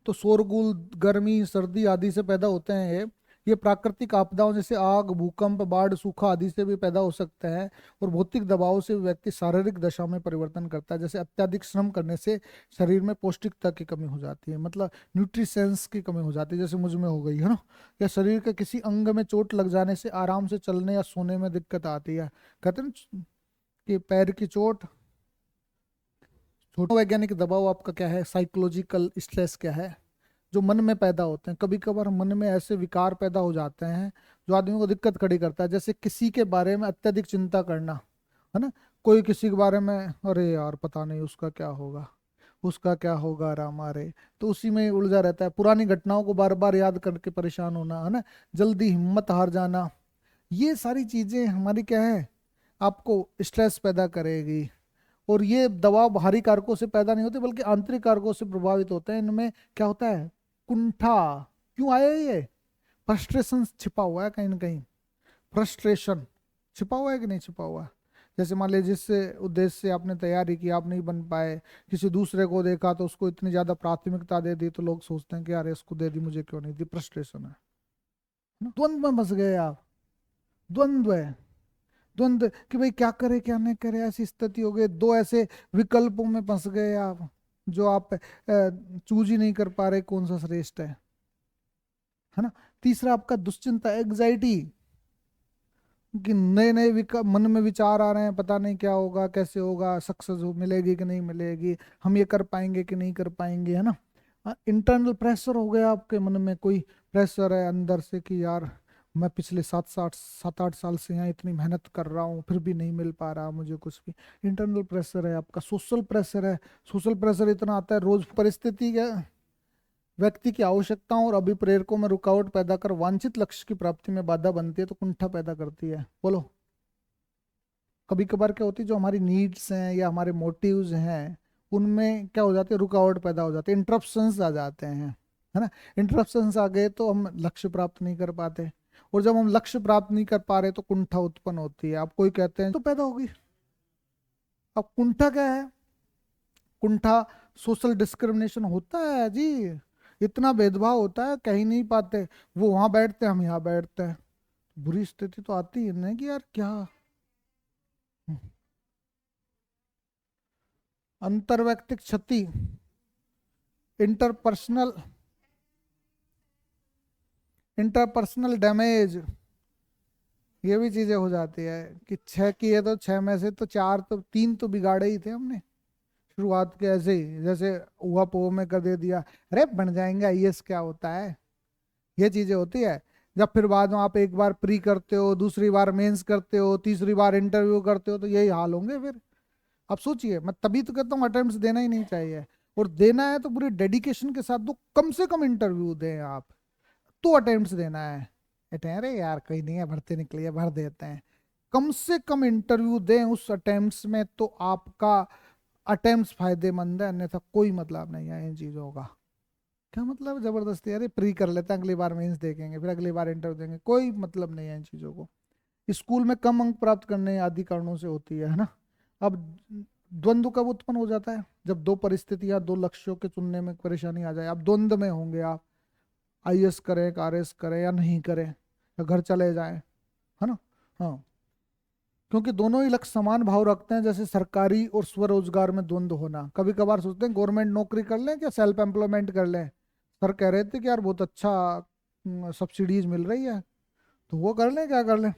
तो शोरगुल, गर्मी, सर्दी आदि से पैदा होते हैं ये प्राकृतिक आपदाओं जैसे आग, भूकंप, बाढ़, सूखा आदि से भी पैदा हो सकते हैं। और भौतिक दबाव से व्यक्ति शारीरिक दशा में परिवर्तन करता है, जैसे अत्यधिक श्रम करने से शरीर में पौष्टिकता की कमी हो जाती है, मतलब न्यूट्रिशंस की कमी हो जाती है, जैसे मुझ में हो गई है ना। या शरीर के किसी अंग में चोट लग जाने से आराम से चलने या सोने में दिक्कत आती है। कहते हैं ना कि पैर की चोट, छोटा वैज्ञानिक दबाव आपका क्या है, साइकोलॉजिकल स्ट्रेस क्या है, जो मन में पैदा होते हैं। कभी कभार मन में ऐसे विकार पैदा हो जाते हैं जो आदमी को दिक्कत खड़ी करता है, जैसे किसी के बारे में अत्यधिक चिंता करना, है ना। कोई किसी के बारे में, अरे यार पता नहीं उसका क्या होगा, उसका क्या होगा रामा रे, तो उसी में उलझा रहता है। पुरानी घटनाओं को बार बार याद करके परेशान होना, है ना। जल्दी हिम्मत हार जाना, ये सारी चीजें हमारी क्या है, आपको स्ट्रेस पैदा करेगी। और ये दबाव बाहरी कारकों से पैदा नहीं होते, बल्कि आंतरिक कारकों से प्रभावित होते हैं। इनमें क्या होता है, कुंठा, क्यों आया ये, फ्रस्ट्रेशन छिपा हुआ है कहीं ना कहीं। फ्रस्ट्रेशन छिपा हुआ है कि नहीं छिपा हुआ है। जैसे मान लीजिए जिससे उद्देश्य से आपने तैयारी की, आप नहीं बन पाए, किसी दूसरे को देखा तो उसको इतनी ज्यादा प्राथमिकता दे दी, तो लोग सोचते हैं कि यार इसको दे दी मुझे क्यों नहीं दी, फ्रस्ट्रेशन है ना? द्वंद्व में फंस गए आप, द्वंद्व है। द्वंद्व कि भाई क्या करे क्या नहीं करे, ऐसी स्थिति हो गई, दो ऐसे विकल्पों में फंस गए आप, जो आप चूज ही नहीं कर पा रहे कौन सा श्रेष्ठ है ना। तीसरा आपका दुश्चिंता, एग्जाइटी, कि नए नए मन में विचार आ रहे हैं, पता नहीं क्या होगा, कैसे होगा, सक्सेस मिलेगी कि नहीं मिलेगी, हम ये कर पाएंगे कि नहीं कर पाएंगे, है ना। इंटरनल प्रेशर हो गया आपके मन में, कोई प्रेशर है अंदर से कि यार मैं पिछले 7 8 साल से यहाँ इतनी मेहनत कर रहा हूँ फिर भी नहीं मिल पा रहा मुझे कुछ भी। इंटरनल प्रेशर है आपका। सोशल प्रेशर है। सोशल प्रेशर इतना आता है, रोज परिस्थिति के व्यक्ति की आवश्यकताओं और अभिप्रेरकों में रुकावट पैदा कर वांछित लक्ष्य की प्राप्ति में बाधा बनती है, तो कुंठा पैदा करती है। बोलो, कभी कभार क्या होती है, जो हमारी नीड्स हैं या हमारे मोटिव्स हैं उनमें क्या हो जाती है, रुकावट पैदा हो जाती है, इंटरप्शंस आ जाते हैं, है ना। इंटरप्शंस आ गए तो हम लक्ष्य प्राप्त नहीं कर पाते, और जब हम लक्ष्य प्राप्त नहीं कर पा रहे तो कुंठा उत्पन्न होती है। आप कोई कहते हैं तो पैदा होगी। अब कुंठा क्या है? कुंठा सोशल डिस्क्रिमिनेशन होता है जी, इतना भेदभाव होता है, कहीं नहीं पाते, वो वहां बैठते हैं हम यहाँ बैठते हैं। बुरी स्थिति तो आती है ना कि यार क्या। अंतर्वैयक्तिक क्षति, इंटरपर्सनल इंटरपर्सनल डैमेज, ये भी चीजें हो जाती है कि 6 किए तो 6 में से तो 4 तो 3 तो बिगाड़े ही थे हमने शुरुआत के, ऐसे ही जैसे हुआ पो में कर दे दिया, अरे बन जाएंगे आईएएस, क्या होता है, ये चीजें होती है। जब फिर बाद में आप एक बार प्री करते हो, दूसरी बार मेंस करते हो, तीसरी बार इंटरव्यू करते हो, तो यही हाल होंगे फिर। आप सोचिए, मैं तभी तो कहता हूँ अटेम्प्ट देना ही नहीं चाहिए, और देना है तो पूरी डेडिकेशन के साथ दो, कम से कम इंटरव्यू दें आप, तो अटेम्प्ट देना है। अरे यार कोई नहीं है, भरते निकलिए, भर देते हैं, कम से कम इंटरव्यू दें उस अटेम्प्ट में, तो आपका अटेम्प्ट फायदेमंद है, अन्यथा कोई मतलब नहीं है इन चीजों का। क्या मतलब है जबरदस्ती, अरे प्री कर लेते हैं, अगली बार मेंस देखेंगे, फिर अगली बार इंटरव्यू देंगे, कोई मतलब नहीं है इन चीजों को। स्कूल में कम अंक प्राप्त करने आदि कारणों से होती है ना। अब द्वंद्व कब उत्पन्न हो जाता है? जब दो परिस्थितियां, दो लक्ष्यों के चुनने में परेशानी आ जाए। अब द्वंद्व में होंगे आप, आईएएस करें, आरएस करें या नहीं करें, या घर चले जाएं, है ना। हाँ, क्योंकि दोनों ही लक्ष्य समान भाव रखते हैं, जैसे सरकारी और स्वरोजगार में द्वंद्व होना। कभी कभार सोचते हैं गवर्नमेंट नौकरी कर लें क्या सेल्फ एम्प्लॉयमेंट कर लें, सर कह रहे थे कि यार बहुत अच्छा सब्सिडीज मिल रही है, तो वो कर लें, क्या कर लें।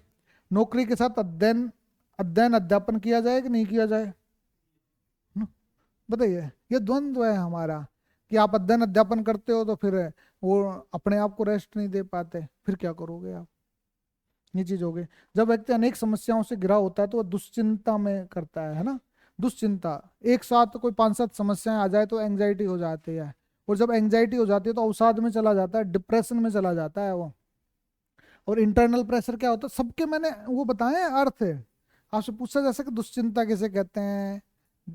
नौकरी के साथ अध्ययन अध्ययन अध्यापन किया जाए कि नहीं किया जाए, हम्म, बताइए। ये द्वंद्व है हमारा, कि आप अध्ययन अध्यापन करते हो तो फिर वो अपने आप को रेस्ट नहीं दे पाते, फिर क्या करोगे आप। ये चीज हो गई। जब व्यक्ति अनेक समस्याओं से घिरा होता है तो वह दुश्चिंता में करता है ना। दुश्चिंता, एक साथ कोई 5 7 समस्याएं आ जाए तो एंजाइटी हो जाती है, और जब एंजाइटी हो जाती है तो अवसाद में चला जाता है, डिप्रेशन में चला जाता है वो। और इंटरनल प्रेशर क्या होता है, सबके मैंने वो बताए हैं अर्थ है। आपसे पूछा जा सके दुश्चिंता किसे कहते हैं,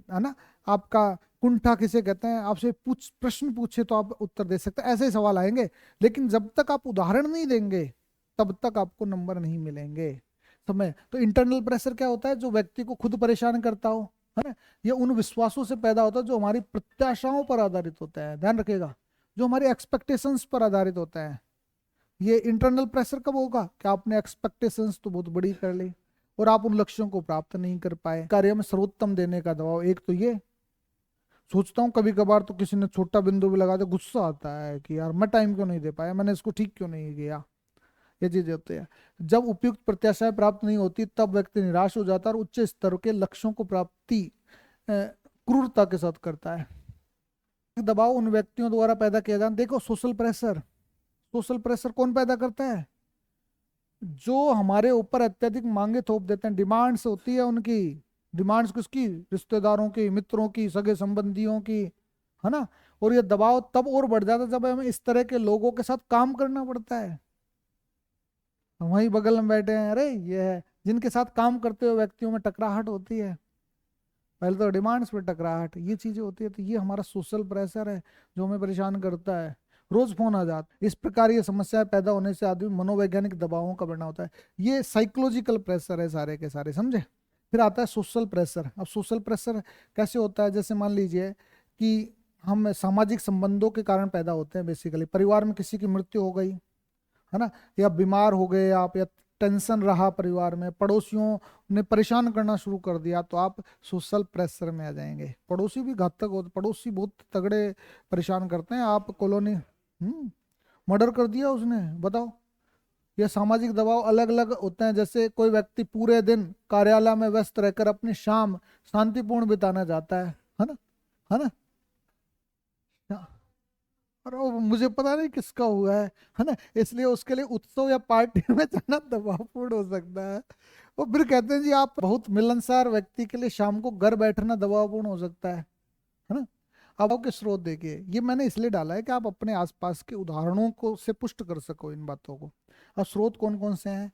है ना, आपका कुंठा किसे कहते हैं, आपसे प्रश्न पूछे तो आप उत्तर दे सकते हैं, ऐसे ही सवाल आएंगे। लेकिन जब तक आप उदाहरण नहीं देंगे तब तक आपको नंबर नहीं मिलेंगे। समय तो इंटरनल प्रेशर क्या होता है, जो व्यक्ति को खुद परेशान करता हो, है ना। ये उन विश्वासों से पैदा होता है जो हमारी प्रत्याशाओं पर आधारित होता है, ध्यान रखिएगा, जो हमारी एक्सपेक्टेशंस पर आधारित होता है। ये इंटरनल प्रेशर कब होगा कि आपने एक्सपेक्टेशंस तो बहुत बड़ी कर ली और आप उन लक्ष्यों को प्राप्त नहीं कर पाए। कार्य में सर्वोत्तम देने का दबाव, एक तो ये सोचता हूँ कभी कभार तो किसी ने छोटा बिंदु भी लगा दे, गुस्सा आता है कि यार मैं टाइम क्यों नहीं दे पाया, मैंने इसको ठीक क्यों नहीं किया। ये चीजें होती है। जब उपयुक्त प्रत्याशाएं प्राप्त नहीं होती तब व्यक्ति निराश हो जाता है और उच्च स्तर के लक्ष्यों को प्राप्ति क्रूरता के साथ करता है। दबाव उन व्यक्तियों द्वारा पैदा किया जाता, देखो सोशल प्रेशर, सोशल प्रेशर कौन पैदा करता है? जो हमारे ऊपर अत्यधिक मांगे थोप देते हैं, डिमांड्स होती है उनकी, डिमांड्स किसकी, रिश्तेदारों की, मित्रों की, सगे संबंधियों की, है ना। और ये दबाव तब और बढ़ जाता है जब हमें इस तरह के लोगों के साथ काम करना पड़ता है। हम वहीं बगल में बैठे हैं, अरे ये है, जिनके साथ काम करते हुए व्यक्तियों में टकराहट होती है, पहले तो डिमांड्स पे टकराहट, ये चीजें होती है। तो ये हमारा सोशल प्रेशर है जो हमें परेशान करता है। रोज फोन आ जाता, इस प्रकार ये समस्याएं पैदा होने से आदमी मनोवैज्ञानिक दबावों का बढ़ना होता है। ये साइकोलॉजिकल प्रेशर है सारे के सारे, समझे। फिर आता है सोशल प्रेशर। अब सोशल प्रेशर कैसे होता है, जैसे मान लीजिए कि हम सामाजिक संबंधों के कारण पैदा होते हैं। बेसिकली परिवार में किसी की मृत्यु हो गई, है ना, या बीमार हो गए आप, या टेंशन रहा परिवार में, पड़ोसियों ने परेशान करना शुरू कर दिया, तो आप सोशल प्रेशर में आ जाएंगे। पड़ोसी भी घातक होते, पड़ोसी बहुत तगड़े परेशान करते हैं। आप कॉलोनी, मर्डर कर दिया उसने, बताओ। ये सामाजिक दबाव अलग अलग होते हैं। जैसे कोई व्यक्ति पूरे दिन कार्यालय में व्यस्त रहकर अपनी शाम शांतिपूर्ण बिताना चाहता है ना, है ना। और वो मुझे पता नहीं किसका हुआ है ना, इसलिए उसके लिए उत्सव या पार्टी में जाना दबावपूर्ण हो सकता है। वो फिर कहते हैं जी आप बहुत मिलनसार व्यक्ति के लिए शाम को घर बैठना दबावपूर्ण हो सकता है ना। अब के स्रोत देखिए, ये मैंने इसलिए डाला है कि आप अपने आसपास के उदाहरणों को से पुष्ट कर सको इन बातों को। अब स्रोत कौन कौन से हैं,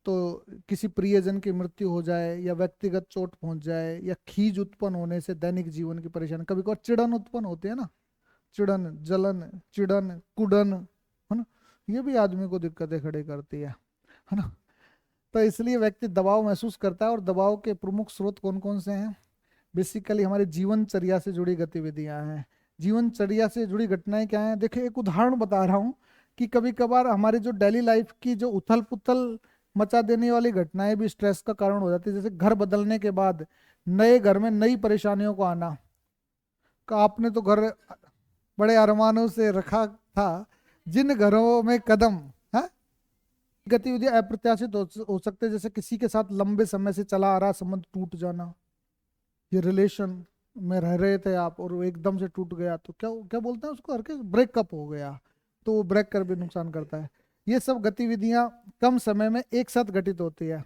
तो किसी प्रियजन की मृत्यु हो जाए, या व्यक्तिगत चोट पहुंच जाए, या खीज उत्पन्न होने से दैनिक जीवन की परेशानी, कभी कभार चिड़न उत्पन्न होती है ना, चिड़न, जलन, चिड़न, कुड़न, है ना, ये भी आदमी को दिक्कतें खड़ी करती है ना। तो इसलिए व्यक्ति दबाव महसूस करता है। और दबाव के प्रमुख स्रोत कौन कौन से हैं, बेसिकली हमारी जीवनचर्या से जुड़ी गतिविधियां हैं। जीवनचर्या से जुड़ी घटनाएं क्या हैं, देखिए एक उदाहरण बता रहा हूँ कि कभी कभार हमारी जो डेली लाइफ की जो उथल पुथल मचा देने वाली घटनाएं भी स्ट्रेस का कारण हो जाती है। जैसे घर बदलने के बाद नए घर में नई परेशानियों को आना, का आपने तो घर बड़े अरमानों से रखा था, जिन घरों में कदम है, गतिविधियां अप्रत्याशित हो सकते हैं। जैसे किसी के साथ लंबे समय से चला आ रहा संबंध टूट जाना, ये रिलेशन में रह रहे थे आप और वो एकदम से टूट गया, तो क्या क्या बोलते हैं उसको, हर के ब्रेकअप हो गया, तो वो ब्रेक कर भी नुकसान करता है। ये सब गतिविधियां कम समय में एक साथ घटित होती है,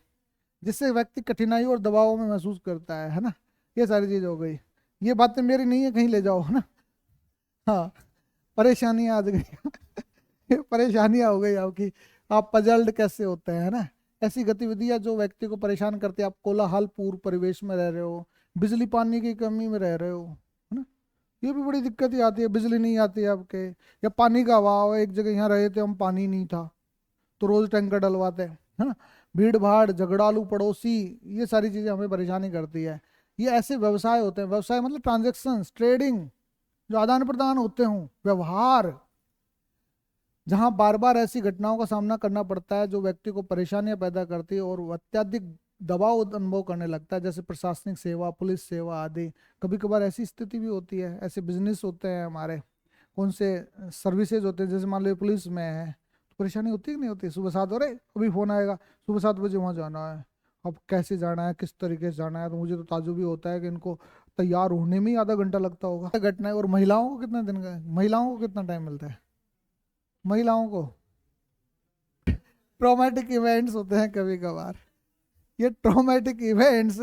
जिससे व्यक्ति कठिनाई और दबाव में महसूस करता है ना। ये सारी चीज हो गई। ये बातें मेरी नहीं है, कहीं ले जाओ, है ना। हाँ, परेशानियां आ गई परेशानियां हो गई आपकी, आप पजल्ड कैसे होते हैं ना। ऐसी गतिविधियां जो व्यक्ति को परेशान करती है। आप कोलाहलपूर्ण परिवेश में रह रहे हो, बिजली पानी की कमी में रह रहे हो, है ना, ये भी बड़ी दिक्कत ही आती है। बिजली नहीं आती है आपके, या पानी का अभाव, एक जगह यहाँ रहे थे हम, पानी नहीं था, तो रोज टैंकर डलवाते हैं, है ना। भीड़ भाड़, झगड़ालू पड़ोसी, ये सारी चीजें हमें परेशानी करती है। ये ऐसे व्यवसाय होते हैं, व्यवसाय मतलब ट्रांजेक्शन, ट्रेडिंग, जो आदान प्रदान होते हों, व्यवहार, जहां बार बार ऐसी घटनाओं का सामना करना पड़ता है जो व्यक्ति को परेशानियां पैदा करती है और वो अत्यधिक दबाव अनुभव करने लगता है। जैसे प्रशासनिक सेवा, पुलिस सेवा आदि। कभी कभार ऐसी स्थिति भी होती है। ऐसे बिजनेस होते हैं हमारे, कौन से सर्विसेज होते हैं, जैसे मान लो पुलिस में है, तो परेशानी होती है कि नहीं होती। सुबह 7 हो रहे, अभी फोन आएगा सुबह 7 बजे वहां जाना है, अब कैसे जाना है, किस तरीके से जाना है, तो मुझे तो ताज्जुब भी होता है कि इनको तैयार होने में ही आधा घंटा लगता होगा। घटना है। और महिलाओं को कितना दिन का, महिलाओं को कितना टाइम मिलता है, महिलाओं को ट्रॉमेटिक इवेंट्स होते हैं कभी कभार। ये ट्रॉमेटिक इवेंट्स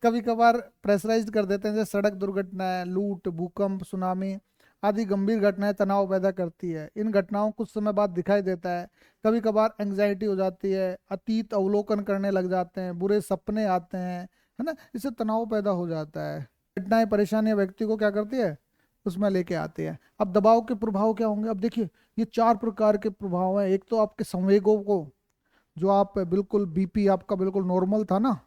कभी कभार प्रेशराइज कर देते हैं। जैसे सड़क दुर्घटनाएं, लूट, भूकंप, सुनामी आदि गंभीर घटनाएं तनाव पैदा करती है। इन घटनाओं कुछ समय बाद दिखाई देता है। कभी कभार एंग्जाइटी हो जाती है, अतीत अवलोकन करने लग जाते हैं, बुरे सपने आते हैं, है ना, इससे तनाव पैदा हो जाता है। घटनाएं, परेशानियां व्यक्ति को क्या करती है, उसमें लेके आती है। अब दबाव के प्रभाव क्या होंगे, अब देखिए ये 4 प्रकार के प्रभाव हैं। एक तो आपके संवेगों को, जो आप बिल्कुल बीपी आपका बिल्कुल नॉर्मल था ना,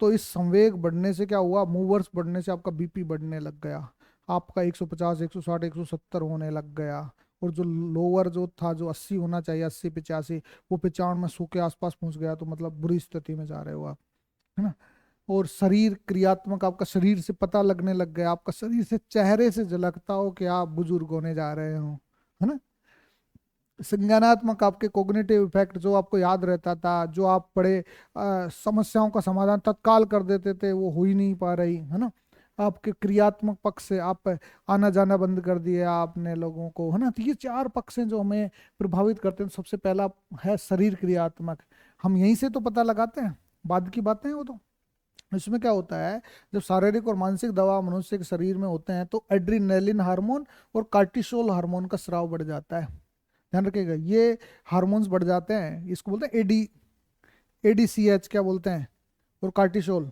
तो इस संवेग बढ़ने से क्या हुआ, मूवर्स बढ़ने से आपका बीपी बढ़ने लग गया, आपका 150, 160, 170 होने लग गया। और जो लोअर जो था, जो 80 होना चाहिए, 80, 85, वो 95 में 100 के आसपास पहुंच गया, तो मतलब बुरी स्थिति में जा रहे हो आप, है ना। और शरीर क्रियात्मक, आपका शरीर से पता लगने लग गया, आपका शरीर से, चेहरे से झलकता हो कि आप बुजुर्ग होने जा रहे हो, है ना। संज्ञानात्मक, आपके कोग्निटिव इफेक्ट, जो आपको याद रहता था, जो आप बड़े समस्याओं का समाधान तत्काल कर देते थे, वो हो ही नहीं पा रही, है ना। आपके क्रियात्मक पक्ष से आप आना जाना बंद कर दिया आपने लोगों को, है ना। तो ये 4 पक्ष हैं जो हमें प्रभावित करते हैं। सबसे पहला है शरीर क्रियात्मक, हम यहीं से तो पता लगाते हैं, बाद की बातें हैं वो तो। इसमें क्या होता है, जब शारीरिक और मानसिक दबाव मनुष्य के शरीर में होते हैं तो एड्रीनलिन हार्मोन और कार्टिसोल हार्मोन का स्राव बढ़ जाता है। ध्यान रखिएगा, ये हार्मोन्स बढ़ जाते हैं, इसको बोलते हैं एडीसीएच क्या बोलते हैं, और कार्टिसोल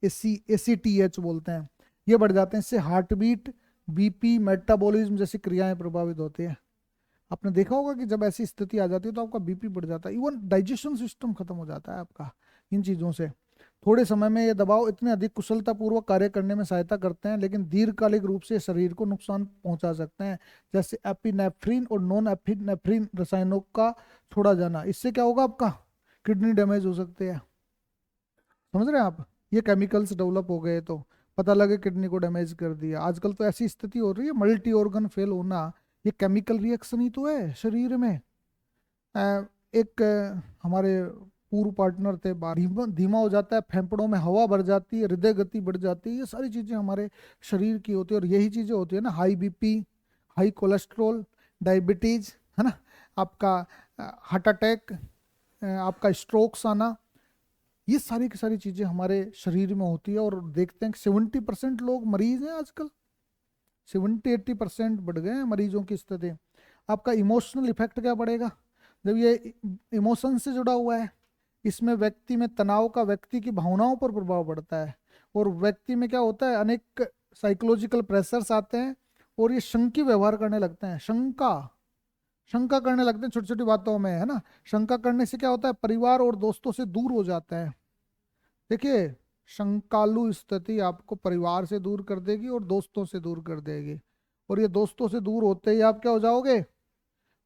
एसीटीएच बोलते हैं, ये बढ़ जाते हैं। इससे हार्ट बीट, बीपी, मेटाबॉलिज्म जैसी क्रियाएं प्रभावित होती है। आपने देखा होगा कि जब ऐसी स्थिति आ जाती है तो आपका बीपी बढ़ जाता है, इवन डाइजेशन सिस्टम खत्म हो जाता है आपका इन चीज़ों से। थोड़े समय में ये दबाव इतने अधिक कुशलतापूर्वक कार्य करने में सहायता करते हैं, लेकिन दीर्घकालिक रूप से शरीर को नुकसान पहुंचा सकते हैं। जैसे एपिनेफ्रीन और नॉन एपिनेफ्रीन रसायनों का छोड़ा जाना, इससे क्या होगा आपका किडनी डैमेज हो सकते हैं, समझ रहे हैं आप। ये केमिकल्स डेवलप हो गए तो पता लगे किडनी को डैमेज कर दिया। आजकल तो ऐसी स्थिति हो रही है, मल्टी ऑर्गन फेल होना, ये केमिकल रिएक्शन ही तो है शरीर में। एक हमारे पूर्व पार्टनर थे, धीमा धीमा हो जाता है, फेफड़ों में हवा भर जाती है, हृदय गति बढ़ जाती है, ये सारी चीजें हमारे शरीर की होती है। और यही चीजें होती है ना, high BP, high cholesterol, diabetes, है ना, आपका हार्ट अटैक, आपका स्ट्रोक्स आना, ये सारी की सारी चीजें हमारे शरीर में होती है। और देखते हैं कि 70% लोग मरीज हैं आजकल, 70-80% बढ़ गए हैं मरीजों की स्थिति। आपका इमोशनल इफेक्ट क्या पड़ेगा जब ये इमोशन से जुड़ा हुआ है, इसमें व्यक्ति में तनाव का व्यक्ति की भावनाओं पर प्रभाव पड़ता है। और व्यक्ति में क्या होता है, अनेक साइकोलॉजिकल प्रेशर्स आते हैं और ये शंकी व्यवहार करने लगते हैं, शंका शंका करने लगते हैं छोटी छोटी बातों में, है ना। शंका करने से क्या होता है, परिवार और दोस्तों से दूर हो जाता है। देखिए, शंकालु स्थिति आपको परिवार से दूर कर देगी और दोस्तों से दूर कर देगी। और ये दोस्तों से दूर होते ही आप क्या हो जाओगे,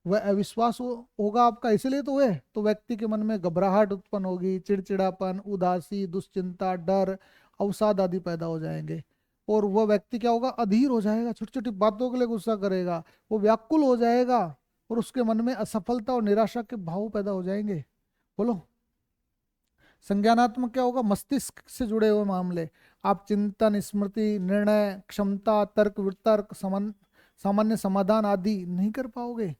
वह अविश्वास होगा आपका, इसलिए तो हुए, तो व्यक्ति के मन में घबराहट उत्पन्न होगी, चिड़चिड़ापन, उदासी, दुश्चिंता, डर, अवसाद आदि पैदा हो जाएंगे। और वह व्यक्ति क्या होगा, अधीर हो जाएगा, छोटी छोटी बातों के लिए गुस्सा करेगा, वो व्याकुल हो जाएगा और उसके मन में असफलता और निराशा के भाव पैदा हो जाएंगे। बोलो, संज्ञानात्मक क्या होगा, मस्तिष्क से जुड़े हुए मामले, आप चिंतन, स्मृति, निर्णय क्षमता, तर्क वितर्क, सामान्य समाधान आदि नहीं कर पाओगे।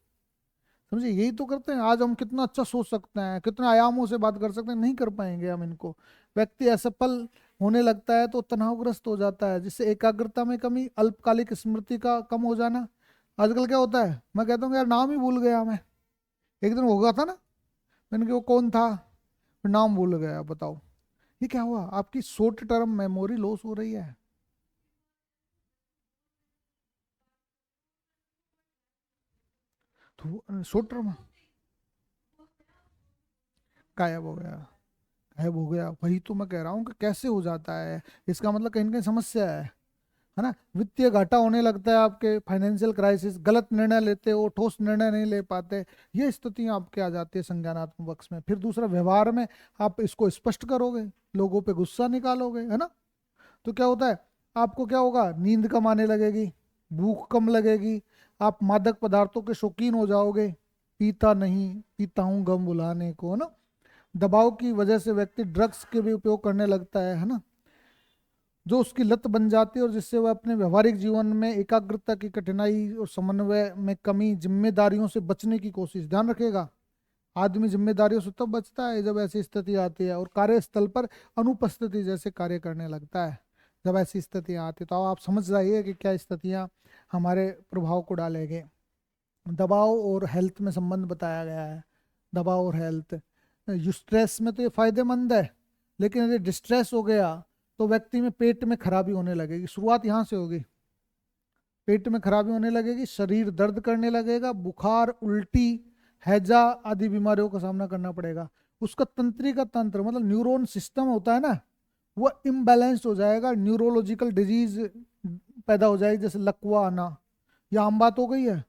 समझे, यही तो करते हैं। आज हम कितना अच्छा सोच सकते हैं, कितने आयामों से बात कर सकते हैं, नहीं कर पाएंगे हम इनको। व्यक्ति असफल होने लगता है तो तनावग्रस्त हो जाता है, जिससे एकाग्रता में कमी, अल्पकालिक स्मृति का कम हो जाना। आजकल क्या होता है, मैं कहता हूँ यार नाम ही भूल गया मैं, एक दिन हो गया था ना, मैंने कहा वो कौन था, फिर नाम भूल गया, बताओ ये क्या हुआ, आपकी शॉर्ट टर्म मेमोरी लॉस हो रही है। तो शॉर्ट टर्म गायब हो गया, गायब हो गया, वही तो मैं कह रहा हूँ कि कैसे हो जाता है, इसका मतलब कहीं ना कहीं समस्या है ना। वित्तीय घाटा होने लगता है, आपके फाइनेंशियल क्राइसिस, गलत निर्णय लेते हो, ठोस निर्णय नहीं ले पाते, ये स्थितियां आपके आ जाती है संज्ञानात्मक पक्ष में। फिर दूसरा, व्यवहार में आप इसको स्पष्ट करोगे, लोगों पे गुस्सा निकालोगे, है ना, तो क्या होता है, आपको क्या होगा, नींद कम आने लगेगी, भूख कम लगेगी, आप मादक पदार्थों के शौकीन हो जाओगे, पीता नहीं, पीता हूँ गम भुलाने को, है ना। दबाव की वजह से व्यक्ति ड्रग्स के भी उपयोग करने लगता है ना, जो उसकी लत बन जाती है और जिससे वह अपने व्यवहारिक जीवन में एकाग्रता की कठिनाई और समन्वय में कमी, जिम्मेदारियों से बचने की कोशिश, ध्यान रखेगा, आदमी जिम्मेदारियों से तब बचता है जब ऐसी स्थिति आती है, और कार्यस्थल पर अनुपस्थिति जैसे कार्य करने लगता है जब ऐसी स्थितियां आती है। तो आप समझ जाइए कि क्या स्थितियां हमारे प्रभाव को डालेंगे। दबाव और हेल्थ में संबंध बताया गया है, दबाव और हेल्थ। स्ट्रेस में तो ये फायदेमंद है, लेकिन यदि डिस्ट्रेस हो गया तो व्यक्ति में पेट में खराबी होने लगेगी, शुरुआत यहाँ से होगी, पेट में खराबी होने लगेगी, शरीर दर्द करने लगेगा, बुखार, उल्टी, हैजा आदि बीमारियों का सामना करना पड़ेगा। उसका तंत्रिका तंत्र मतलब न्यूरॉन सिस्टम होता है ना, वह इम्बैलेंस्ड हो जाएगा, न्यूरोलॉजिकल डिजीज पैदा हो जाएगी, जैसे लकवा आना, या आम बात हो गई है,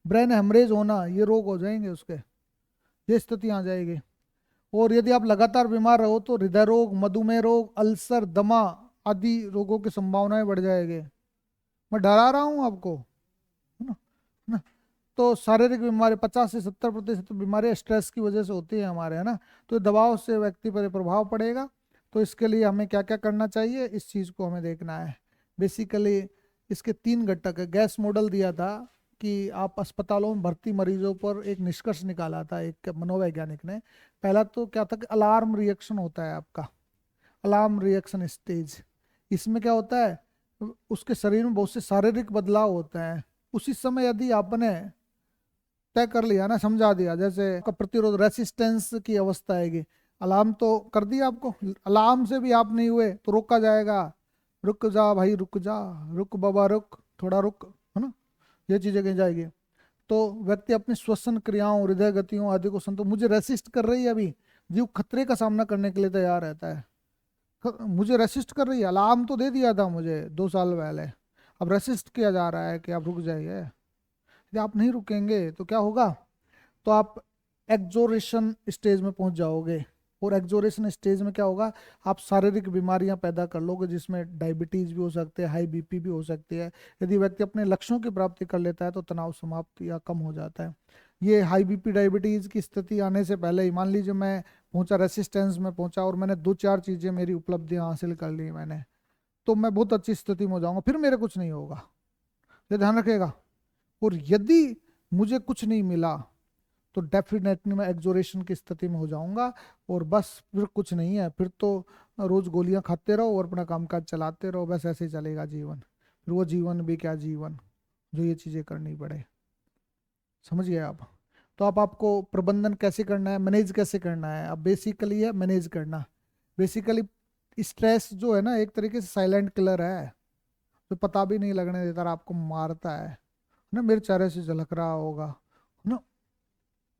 ब्रेन हेमरेज होना, ये रोग हो जाएंगे उसके, ये स्थिति आ जाएगी। और यदि आप लगातार बीमार रहो तो हृदय रोग, मधुमेह रोग, अल्सर, दमा आदि रोगों की संभावनाएं बढ़ जाएगी। मैं डरा रहा हूँ आपको, है ना। तो शारीरिक बीमारी 50 से 70% बीमारी स्ट्रेस की वजह से होती है हमारे, है ना। तो दबाव से व्यक्ति पर प्रभाव पड़ेगा। तो इसके लिए हमें क्या क्या करना चाहिए, इस चीज़ को हमें देखना है। बेसिकली इसके 3 घटक है, गैस मॉडल दिया था कि आप अस्पतालों में भर्ती मरीजों पर एक निष्कर्ष निकाला था एक मनोवैज्ञानिक ने। पहला तो क्या था कि अलार्म रिएक्शन होता है आपका, अलार्म रिएक्शन स्टेज। इसमें क्या होता है, उसके शरीर में बहुत से शारीरिक बदलाव होते हैं। उसी समय यदि आपने तय कर लिया ना, समझा दिया, जैसे आपका प्रतिरोध, रेसिस्टेंस की अवस्था आएगी, अलार्म तो कर दिया आपको, अलार्म से भी आप नहीं हुए तो रोका जाएगा, रुक जा भाई, रुक जा, रुक बाबा रुक, थोड़ा रुक, है ना, ये चीजें कही जाएगी। तो व्यक्ति अपनी श्वसन क्रियाओं, हृदय गतियों आदि को संतुलित, मुझे रेसिस्ट कर रही है अभी, जीव खतरे का सामना करने के लिए तैयार रहता है, मुझे रेसिस्ट कर रही है, अलार्म तो दे दिया था मुझे 2 साल पहले, अब रेसिस्ट किया जा रहा है कि आप रुक जाइए। यदि आप नहीं रुकेंगे तो क्या होगा, तो आप एक्सोरेशन स्टेज में पहुंच जाओगे, और एक्सोरेशन स्टेज में क्या होगा, आप शारीरिक बीमारियां पैदा कर लोगे, जिसमें डायबिटीज भी हो सकते हैं, हाई बीपी भी हो सकती है। यदि व्यक्ति अपने लक्ष्यों की प्राप्ति कर लेता है तो तनाव समाप्त या कम हो जाता है। ये हाई बीपी डायबिटीज की स्थिति आने से पहले ही, मान लीजिए मैं पहुंचा, रेसिस्टेंस में पहुंचा और मैंने दो चार चीजें, मेरी उपलब्धियां हासिल कर ली मैंने, तो मैं बहुत अच्छी स्थिति में हो जाऊंगा, फिर मेरे कुछ नहीं होगा, ये ध्यान रखिएगा। और यदि मुझे कुछ नहीं मिला तो डेफिनेटली मैं एक्सोरेशन की स्थिति में हो जाऊंगा, और बस फिर कुछ नहीं है, फिर तो रोज गोलियां खाते रहो और अपना कामकाज चलाते रहो, बस ऐसे ही चलेगा जीवन। फिर वो जीवन भी क्या जीवन, जो ये चीजें करनी पड़े। समझिए आप। तो आप, आपको प्रबंधन कैसे करना है, मैनेज कैसे करना है, अब बेसिकली है मैनेज करना। बेसिकली स्ट्रेस जो है ना, एक तरीके से साइलेंट किलर है, जो पता भी नहीं लगने देता, आपको मारता है ना, मेरे चेहरे से झलक रहा होगा, है ना,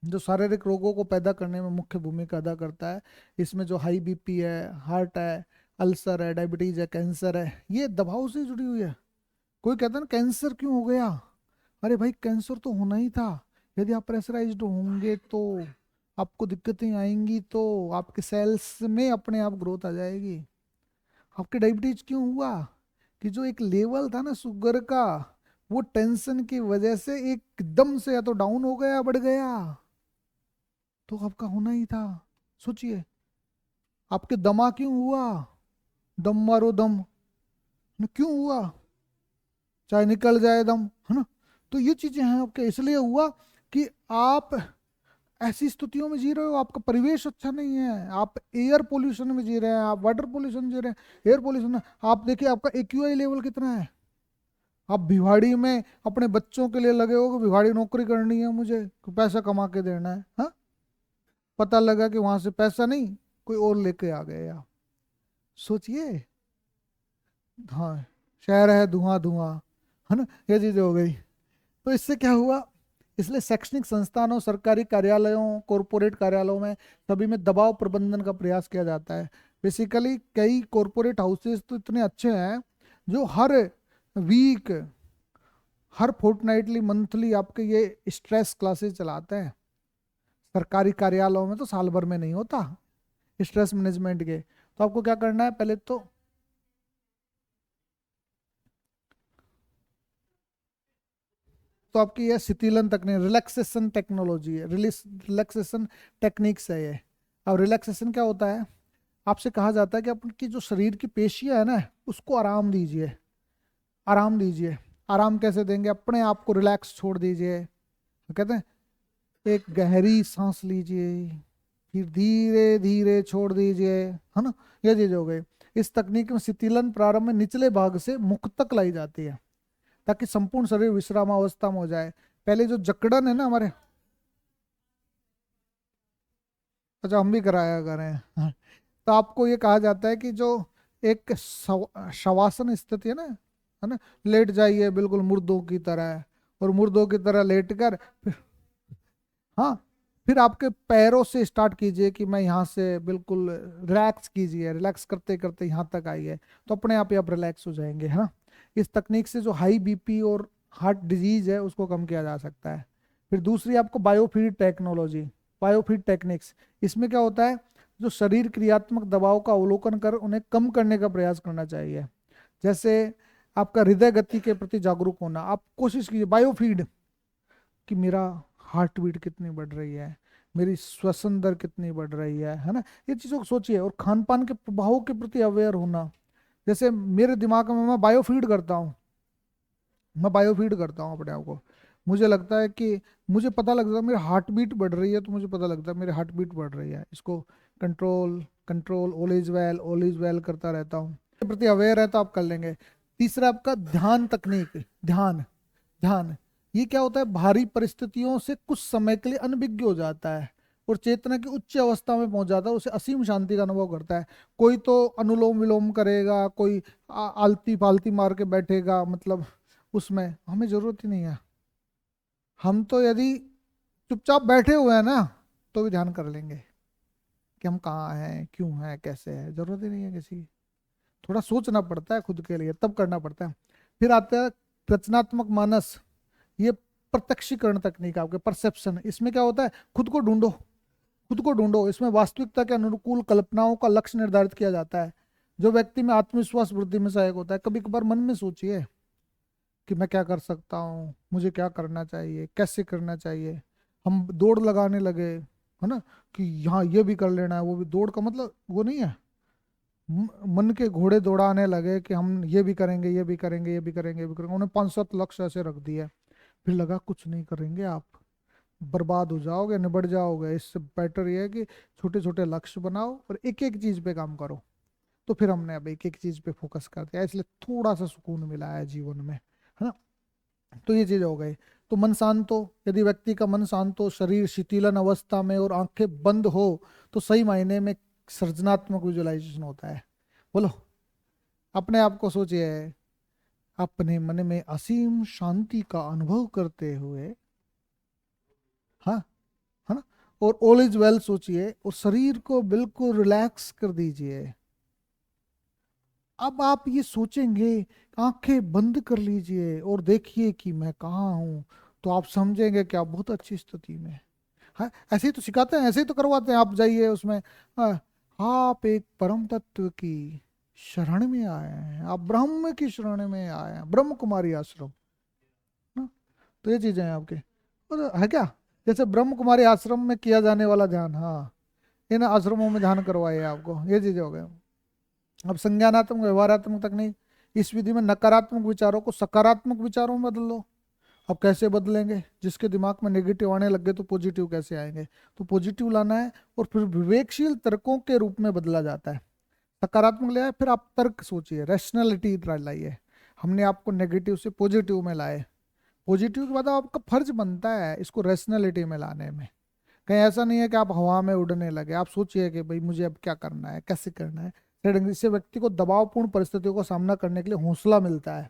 जो शारीरिक रोगों को पैदा करने में मुख्य भूमिका अदा करता है। इसमें जो हाई बीपी है, हार्ट है, अल्सर है, डायबिटीज है, कैंसर है, ये दबाव से जुड़ी हुई है। कोई कहता है ना कैंसर क्यों हो गया, अरे भाई कैंसर तो होना ही था। यदि आप प्रेशराइज्ड होंगे तो आपको दिक्कतें आएंगी, तो आपके सेल्स में अपने आप ग्रोथ आ जाएगी। आपके डायबिटीज क्यों हुआ, कि जो एक लेवल था ना शुगर का, वो टेंशन की वजह से एकदम से या तो डाउन हो गया, बढ़ गया, तो आपका होना ही था। सोचिए, आपके दमा क्यों हुआ, दम मारो दम, न क्यों हुआ, चाहे निकल जाए दम, है ना। तो ये चीजें हैं आपके, इसलिए हुआ कि आप ऐसी स्थितियों में जी रहे हो, आपका परिवेश अच्छा नहीं है, आप एयर पोल्यूशन में जी रहे हैं, आप वाटर पोल्यूशन जी रहे हैं, एयर पोल्यूशन। आप देखिए आपका एक्यूआई लेवल कितना है। आप भिवाड़ी में अपने बच्चों के लिए लगे हो कि भिवाड़ी नौकरी करनी है मुझे, पैसा कमा के देना है, हाँ, पता लगा कि वहां से पैसा नहीं, कोई और लेके आ गया। सोचिए, हाँ, शहर है धुआं धुआं, है ना, ये चीज हो गई। तो इससे क्या हुआ, इसलिए शैक्षणिक संस्थानों, सरकारी कार्यालयों, कॉरपोरेट कार्यालयों में, सभी में दबाव प्रबंधन का प्रयास किया जाता है। बेसिकली कई कॉरपोरेट हाउसेस तो इतने अच्छे हैं जो हर वीक, हर फोर्टनाइटली, मंथली आपके ये स्ट्रेस क्लासेस चलाते हैं। सरकारी कार्यालयों में तो साल भर में नहीं होता स्ट्रेस मैनेजमेंट के। तो आपको क्या करना है, पहले तो आपकी ये शिथिलन तकनीक, रिलैक्सेशन टेक्नोलॉजी है, रिलैक्सेशन टेक्निक्स है ये। अब रिलैक्सेशन क्या होता है, आपसे कहा जाता है कि आपकी जो शरीर की पेशियां है ना, उसको आराम दीजिए, आराम दीजिए। आराम कैसे देंगे, अपने आप को रिलैक्स छोड़ दीजिए। तो कहते हैं एक गहरी सांस लीजिए, फिर धीरे धीरे छोड़ दीजिए, है ना, ये चीज हो गई। इस तकनीक में शिथिलन प्रारंभ में निचले भाग से मुख तक लाई जाती है, ताकि संपूर्ण शरीर विश्राम अवस्था में हो जाए। पहले जो जकड़न है ना हमारे, अच्छा हम भी कराया करें, हाँ। तो आपको ये कहा जाता है कि जो एक शवासन स्थिति है ना, लेट जाइए बिल्कुल मुर्दों की तरह, और मुर्दों की तरह लेट कर फिर, हाँ, फिर आपके पैरों से स्टार्ट कीजिए कि मैं यहाँ से बिल्कुल रिलैक्स कीजिए, रिलैक्स करते करते यहाँ तक आइए, तो अपने आप ही आप रिलैक्स हो जाएंगे, है ना। इस तकनीक से जो हाई बीपी और हार्ट डिजीज है उसको कम किया जा सकता है। फिर दूसरी आपको बायोफीड टेक्नोलॉजी, बायोफीड टेक्निक्स, इसमें क्या होता है, जो शरीर क्रियात्मक दबाव का अवलोकन कर उन्हें कम करने का प्रयास करना चाहिए। जैसे आपका हृदय गति के प्रति जागरूक होना, आप कोशिश कीजिए बायोफीड, कि मेरा हार्ट बीट कितनी बढ़ रही है, मेरी श्वसन दर कितनी बढ़ रही है ना, ये चीज़ों को सोचिए। और खान पान के प्रभावों के प्रति अवेयर होना, जैसे मेरे दिमाग में मैं बायोफीड करता हूँ, मैं बायोफीड करता हूँ अपने आप को। मुझे लगता है कि मुझे पता लगता है मेरी हार्ट बीट बढ़ रही है, तो मुझे पता लगता है मेरी हार्ट बीट बढ़ रही है, इसको control control all is well करता रहता हूँ। के प्रति अवेयर है तो आप कर लेंगे। तीसरा आपका ध्यान तकनीक, ध्यान, ध्यान, ये क्या होता है, भारी परिस्थितियों से कुछ समय के लिए अनभिज्ञ हो जाता है और चेतना की उच्च अवस्था में पहुंच जाता है, उसे असीम शांति का अनुभव करता है। कोई तो अनुलोम विलोम करेगा, कोई आलती फालती मार के बैठेगा, मतलब उसमें हमें जरूरत ही नहीं है। हम तो यदि चुपचाप बैठे हुए हैं ना, तो भी ध्यान कर लेंगे कि हम कहाँ हैं, क्यों हैं, कैसे हैं, जरूरत ही नहीं है किसी की। थोड़ा सोचना पड़ता है खुद के लिए, तब करना पड़ता है। फिर आता है रचनात्मक मानस, ये प्रत्यक्षीकरण तकनीक, आपके परसेप्शन। इसमें क्या होता है, खुद को ढूंढो, खुद को ढूंढो। इसमें वास्तविकता के अनुकूल कल्पनाओं का लक्ष्य निर्धारित किया जाता है, जो व्यक्ति में आत्मविश्वास वृद्धि में सहायक होता है। कभी कभार मन में सोचिए कि मैं क्या कर सकता हूँ, मुझे क्या करना चाहिए, कैसे करना चाहिए। हम दौड़ लगाने लगे, है ना, कि यहाँ ये भी कर लेना है, वो भी। दौड़ का मतलब वो नहीं है, मन के घोड़े दौड़ाने लगे कि हम ये भी करेंगे, ये भी करेंगे, ये भी करेंगे, ये भी करेंगे। उन्हें 5-7 लक्ष्य ऐसे रख दिए। फिर लगा कुछ नहीं करेंगे आप, बर्बाद हो जाओगे, निबट जाओगे। इससे बेटर ये है कि छोटे छोटे लक्ष्य बनाओ और एक एक चीज पे काम करो। तो फिर हमने अब एक एक चीज पे फोकस कर दिया, इसलिए थोड़ा सा सुकून मिला है जीवन में, है ना। तो ये चीज हो गई। तो मन शांत हो, यदि व्यक्ति का मन शांत हो, शरीर शीतलन अवस्था में और आंखें बंद हो, तो सही मायने में सृजनात्मक विजुअलाइजेशन होता है। बोलो, अपने आप को सोचिए, अपने मन में असीम शांति का अनुभव करते हुए, हाँ, है ना, और ऑल इज वेल सोचिए, और शरीर को बिल्कुल रिलैक्स कर दीजिए। अब आप ये सोचेंगे, आंखें बंद कर लीजिए और देखिए कि मैं कहाँ हूँ, तो आप समझेंगे कि आप बहुत अच्छी स्थिति में। हाँ, ऐसे ही तो सिखाते हैं, ऐसे ही तो करवाते हैं। आप जाइए उसमें, हाँ, आप एक परम तत्व की शरण में आए हैं, आप ब्रह्म की शरण में आए हैं, ब्रह्म कुमारी आश्रम ना। तो ये चीजें हैं आपके, और है क्या, जैसे ब्रह्म कुमारी आश्रम में किया जाने वाला ध्यान, हाँ, इन आश्रमों में ध्यान करवाइए आपको, ये चीजें हो गए। अब संज्ञानात्मक व्यवहारात्मक तक नहीं, इस विधि में नकारात्मक विचारों को सकारात्मक विचारों में बदल लो। अब कैसे बदलेंगे, जिसके दिमाग में नेगेटिव आने लग गए तो पॉजिटिव कैसे आएंगे। तो पॉजिटिव लाना है, और फिर विवेकशील तर्कों के रूप में बदला जाता है। सकारात्मक ले आए, फिर आप तर्क सोचिए, रैशनैलिटी लाइए। हमने आपको नेगेटिव से पॉजिटिव में लाए, पॉजिटिव के बाद आपका फर्ज बनता है इसको रैशनैलिटी में लाने में। कहीं ऐसा नहीं है कि आप हवा में उड़ने लगे। आप सोचिए कि भाई मुझे अब क्या करना है, कैसे करना है। इससे व्यक्ति को दबावपूर्ण परिस्थितियों का सामना करने के लिए हौसला मिलता है।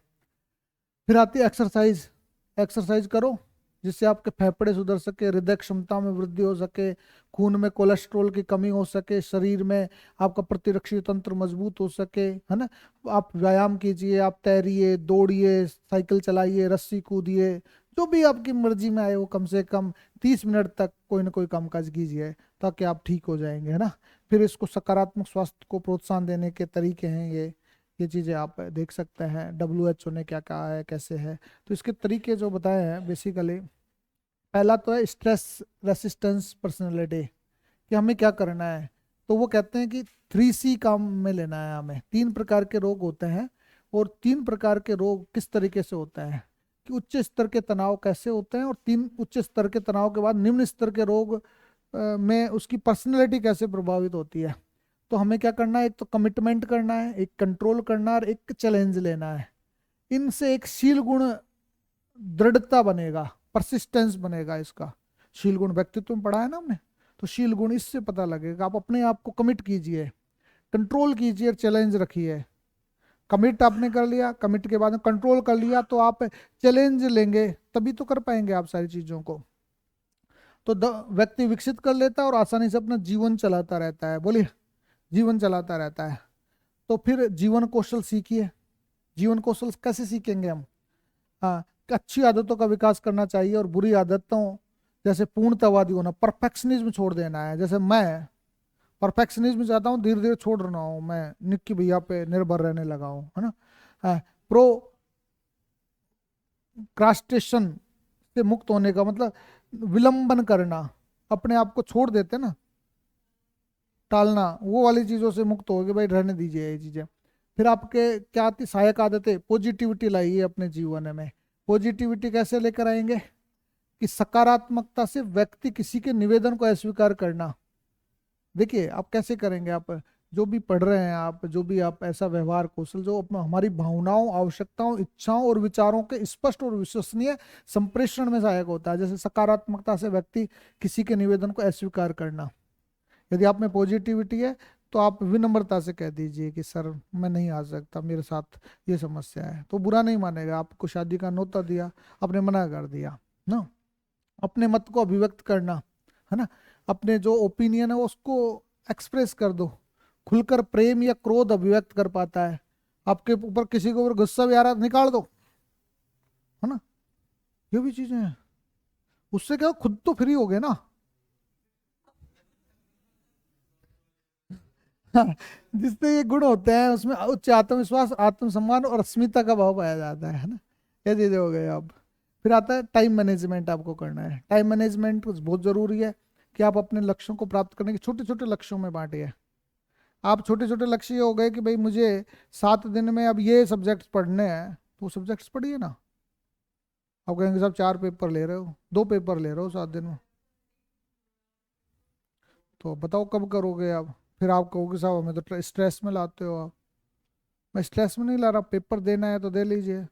फिर आती है एक्सरसाइज। एक्सरसाइज करो, जिससे आपके फेफड़े सुधर सके, हृदय क्षमता में वृद्धि हो सके, खून में कोलेस्ट्रॉल की कमी हो सके, शरीर में आपका प्रतिरक्षी तंत्र मजबूत हो सके, है ना। आप व्यायाम कीजिए, आप तैरिए, दौड़िए, साइकिल चलाइए, रस्सी कूदिए, जो भी आपकी मर्जी में आए, वो कम से कम 30 मिनट तक कोई ना कोई कामकाज कीजिए, ताकि आप ठीक हो जाएंगे, है ना। फिर इसको सकारात्मक स्वास्थ्य को प्रोत्साहन देने के तरीके हैं ये चीज़ें आप देख सकते हैं। WHO ने क्या कहा है, कैसे है। तो इसके तरीके जो बताए हैं बेसिकली, पहला तो है स्ट्रेस रेसिस्टेंस पर्सनालिटी, कि हमें क्या करना है। तो वो कहते हैं कि 3C काम में लेना है हमें। 3 प्रकार के रोग होते हैं, और 3 प्रकार के रोग किस तरीके से होते हैं, कि उच्च स्तर के तनाव कैसे होते हैं, और 3 उच्च स्तर के तनाव के बाद निम्न स्तर के रोग में उसकी पर्सनैलिटी कैसे प्रभावित होती है। तो हमें क्या करना है, एक तो कमिटमेंट करना है, एक कंट्रोल करना है, और एक चैलेंज लेना है। इनसे एक शील गुण दृढ़ता बनेगा, परसिस्टेंस बनेगा इसका। शील गुण व्यक्तित्व में पढ़ा है ना हमने, तो शील गुण इससे पता लगेगा। आप अपने आप को कमिट कीजिए, कंट्रोल कीजिए, और चैलेंज रखिए। कमिट आपने कर लिया, कमिट के बाद में कंट्रोल कर लिया, तो आप चैलेंज लेंगे, तभी तो कर पाएंगे आप सारी चीजों को। तो व्यक्ति विकसित कर लेता है और आसानी से अपना जीवन चलाता रहता है। बोलिए, जीवन चलाता रहता है। तो फिर जीवन कौशल सीखिए। जीवन कौशल कैसे सीखेंगे हम, हाँ, अच्छी आदतों का विकास करना चाहिए, और बुरी आदतों, जैसे पूर्णतावादी होना, परफेक्शनिज्म छोड़ देना है। जैसे मैं परफेक्शनिज्म चाहता हूँ, धीरे धीरे छोड़ रहा हूँ, मैं निक्की भैया पे निर्भर रहने लगा हूँ, है ना। प्रोक्रास्टिनेशन से मुक्त होने का मतलब विलंबन करना, अपने आप को छोड़ देते ना, टालना, वो वाली चीजों से मुक्त हो गए भाई, रहने दीजिए ये चीजें। फिर आपके क्या आती, सहायक आदतें, पॉजिटिविटी लाइए अपने जीवन में। पॉजिटिविटी कैसे लेकर आएंगे, कि सकारात्मकता से व्यक्ति किसी के निवेदन को अस्वीकार करना। देखिए आप कैसे करेंगे, आप जो भी पढ़ रहे हैं, आप जो भी आप ऐसा व्यवहार कौशल जो हमारी भावनाओं, आवश्यकताओं, इच्छाओं और विचारों के स्पष्ट और विश्वसनीय संप्रेषण में सहायक होता है। जैसे सकारात्मकता से व्यक्ति किसी के निवेदन को अस्वीकार करना। यदि आप में पॉजिटिविटी है, तो आप विनम्रता से कह दीजिए कि सर मैं नहीं आ सकता, मेरे साथ ये समस्या है, तो बुरा नहीं मानेगा। आपको शादी का न्योता दिया, आपने मना कर दिया ना। अपने मत को अभिव्यक्त करना, है ना, अपने जो ओपिनियन है उसको एक्सप्रेस कर दो। खुलकर प्रेम या क्रोध अभिव्यक्त कर पाता है। आपके ऊपर किसी के ऊपर गुस्सा भी आ रहा है, निकाल दो, है ना। ये भी चीजें हैं, उससे क्या खुद तो फ्री हो गए ना। जिससे ये गुण होते हैं उसमें उच्च आत्मविश्वास, आत्मसम्मान और अस्मिता का भाव पाया जाता है ना। ये चीजें हो गए। अब फिर आता है टाइम मैनेजमेंट, आपको करना है। टाइम मैनेजमेंट बहुत जरूरी है कि आप अपने लक्ष्यों को प्राप्त करने के छोटे छोटे लक्ष्यों में बांटिए। आप छोटे छोटे लक्ष्य ये हो गए कि भाई मुझे 7 दिन में अब ये सब्जेक्ट्स पढ़ने हैं, तो सब्जेक्ट्स पढ़िए ना। आप कहेंगे साहब 4 पेपर ले रहे हो, 2 पेपर ले रहे हो 7 दिन में, तो बताओ कब करोगे आप? फिर आप कहोगे साहब हमें तो स्ट्रेस में लाते हो आप। मैं स्ट्रेस में नहीं ला रहा, पेपर देना है तो दे लीजिए,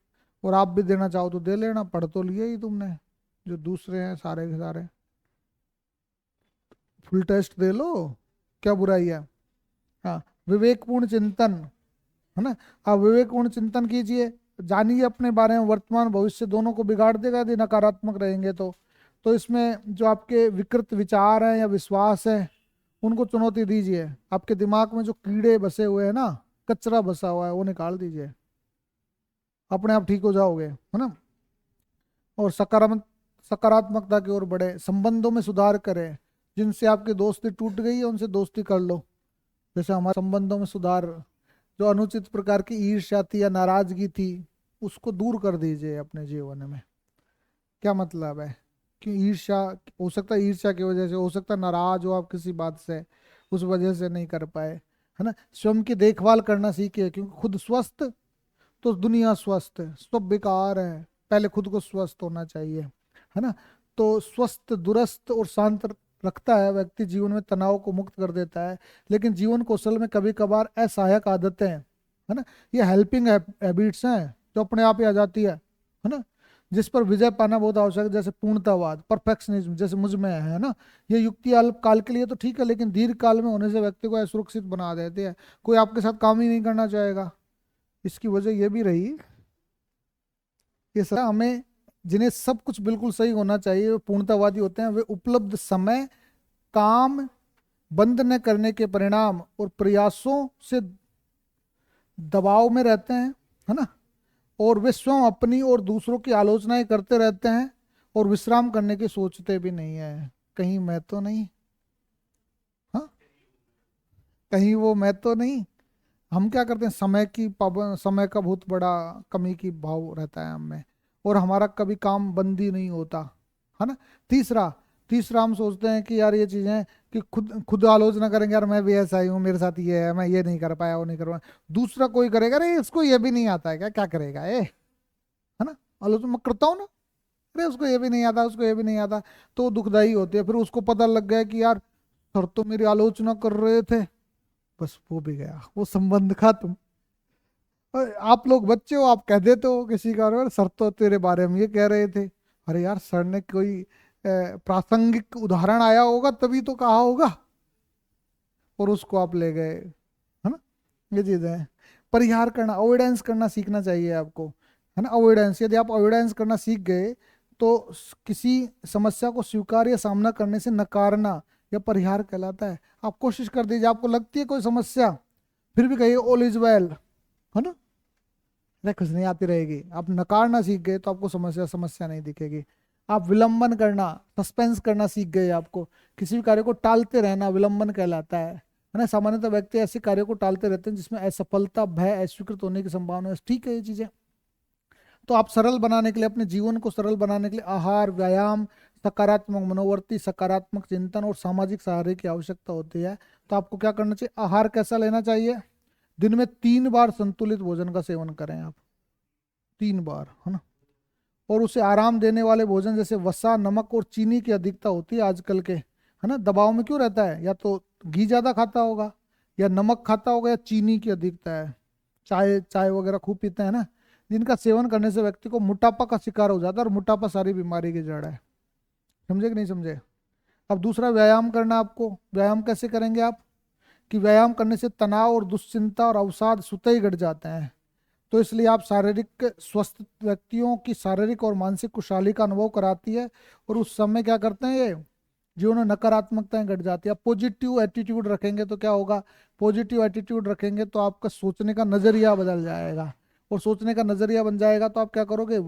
और आप भी देना चाहो तो दे लेना, पढ़ तो लिए ही तुमने, जो दूसरे हैं सारे के सारे। फुल टेस्ट दे लो, क्या बुराई है? हाँ, विवेकपूर्ण चिंतन, है ना। आप विवेकपूर्ण चिंतन कीजिए, जानिए अपने बारे में, वर्तमान भविष्य दोनों को बिगाड़ देगा यदि नकारात्मक रहेंगे तो इसमें जो आपके विकृत विचार हैं या विश्वास है उनको चुनौती दीजिए। आपके दिमाग में जो कीड़े बसे हुए हैं ना, कचरा बसा हुआ है, वो निकाल दीजिए, अपने आप ठीक हो जाओगे, है ना। और सकारात्मकता की ओर बढ़े, संबंधों में सुधार करें। जिनसे आपकी दोस्ती टूट गई है उनसे दोस्ती कर लो। जैसे हमारे संबंधों में सुधार, जो अनुचित प्रकार की ईर्ष्या थी या नाराजगी थी उसको दूर कर दीजिए अपने जीवन में। क्या मतलब है कि ईर्ष्या, हो सकता है ईर्ष्या की वजह से, हो सकता है नाराज हो आप किसी बात से, उस वजह से नहीं कर पाए, है ना। स्वयं की देखभाल करना सीखिए, क्योंकि खुद स्वस्थ तो दुनिया स्वस्थ है, सब बेकार है। पहले खुद को स्वस्थ होना चाहिए, है ना। तो स्वस्थ, दुरुस्त और शांत रखता है व्यक्ति, जीवन में तनाव को मुक्त कर देता है। लेकिन जीवन कौशल में कभी कभार असहायक आदतें हैं, है ना, ये हेल्पिंग हैबिट्स हैं जो अपने आप ही आ जाती है ना, जिस पर विजय पाना बहुत आवश्यक है। जैसे पूर्णतावाद, परफेक्शनिज्म, जैसे मुझ में है ना। ये युक्ति अल्पकाल के लिए तो ठीक है, लेकिन दीर्घ काल में होने से व्यक्ति को असुरक्षित बना देते हैं। कोई आपके साथ काम ही नहीं करना चाहेगा। इसकी वजह यह भी रही, ये सर हमें, जिन्हें सब कुछ बिल्कुल सही होना चाहिए वे पूर्णतावादी होते हैं। वे उपलब्ध समय, काम बंद न करने के परिणाम और प्रयासों से दबाव में रहते हैं, है ना। और वे स्वयं अपनी और दूसरों की आलोचनाएं करते रहते हैं और विश्राम करने की सोचते भी नहीं है। कहीं मैं तो नहीं, हाँ, कहीं वो मैं तो नहीं। हम क्या करते हैं, समय की पाबंद, समय का बहुत बड़ा कमी की भाव रहता है हमें, और हमारा कभी काम बंद ही नहीं होता, है ना। तीसरा तीसरा हम सोचते हैं कि यार ये चीजें, कि खुद खुद आलोचना करेंगे, यार मैं भी ऐसा ही हूँ, मेरे साथ ये है, मैं ये नहीं कर पाया, वो नहीं कर पाया। दूसरा कोई करेगा, अरे इसको ये भी नहीं आता है क्या, क्या करेगा ये, है ना। आलोचना मैं करता हूँ ना, अरे उसको ये भी नहीं आता, उसको ये भी नहीं आता। तो दुखदाई होती है। फिर उसको पता लग गया कि यार सर तो मेरी आलोचना कर रहे थे, बस वो भी गया, वो संबंध खत्म। और आप लोग बच्चे हो, आप कह देते हो किसी का, "अरे सर तो तेरे बारे में ये कह रहे थे"। अरे यार सर ने कोई प्रासंगिक उदाहरण आया होगा तभी तो कहा होगा, और उसको आप ले गए, है ना। ये चीज है। परिहार करना, अवॉइडेंस करना सीखना चाहिए आपको, है ना। अवॉइडेंस, यदि आप अवॉइडेंस करना सीख गए तो किसी समस्या को स्वीकार या सामना करने से नकारना या परिहार कहलाता है। आप कोशिश कर दीजिए, आपको लगती है कोई समस्या, फिर भी कहिए ऑल इज वेल, है ना। अरे कुछ नहीं, आती रहेगी। आप नकारना सीख गए तो आपको समस्या समस्या नहीं दिखेगी। आप विलंबन करना, सस्पेंस करना सीख गए, आपको किसी भी कार्य को टालते रहना विलंबन कहलाता है ना। सामान्यतः व्यक्ति ऐसे कार्यों को टालते रहते हैं जिसमें असफलता, भय, अस्वीकृत होने की संभावना है। ठीक है ये चीजें। तो आप सरल बनाने के लिए, अपने जीवन को सरल बनाने के लिए आहार, व्यायाम, सकारात्मक मनोवर्ती, सकारात्मक चिंतन और सामाजिक सहारे की आवश्यकता होती है। तो आपको क्या करना चाहिए, आहार कैसा लेना चाहिए, दिन में 3 बार संतुलित भोजन का सेवन करें आप, 3 बार, है ना। और उसे आराम देने वाले भोजन, जैसे वसा, नमक और चीनी की अधिकता होती है आजकल के, है ना। दबाव में क्यों रहता है, या तो घी ज्यादा खाता होगा, या नमक खाता होगा, या चीनी की अधिकता है, चाय चाय वगैरह खूब पीते हैं ना, जिनका सेवन करने से व्यक्ति को मोटापा का शिकार हो जाता है, और मोटापा सारी बीमारी की जड़ है। समझे कि नहीं समझे? अब दूसरा, व्यायाम करना। आपको व्यायाम कैसे करेंगे आप, कि व्यायाम करने से तनाव और दुश्चिंता और अवसाद स्वतः ही घट जाते हैं। तो इसलिए आप शारीरिक स्वस्थ व्यक्तियों की शारीरिक और मानसिक खुशहाली का अनुभव कराती है, और उस समय क्या करते हैं ये, जीवन में नकारात्मकताएं घट जाती है। आप पॉजिटिव एटीट्यूड रखेंगे तो क्या होगा, पॉजिटिव एटीट्यूड रखेंगे तो आपका सोचने का नजरिया बदल जाएगा, और सोचने का नजरिया बन जाएगा तो आप क्या करोगे,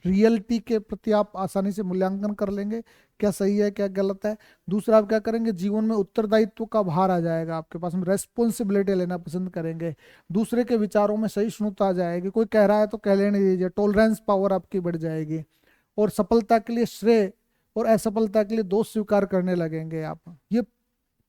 रियलिटी के प्रति आप आसानी से मूल्यांकन कर लेंगे, क्या सही है क्या गलत है। दूसरा, आप क्या करेंगे, जीवन में उत्तरदायित्व का भार आ जाएगा आपके पास में, रेस्पॉन्सिबिलिटी लेना पसंद करेंगे। दूसरे के विचारों में सहिष्णुता आ जाएगी, कोई कह रहा है तो कह लेने दीजिए, टॉलरेंस पावर आपकी बढ़ जाएगी। और सफलता के लिए श्रेय और असफलता के लिए दोष स्वीकार करने लगेंगे आप। ये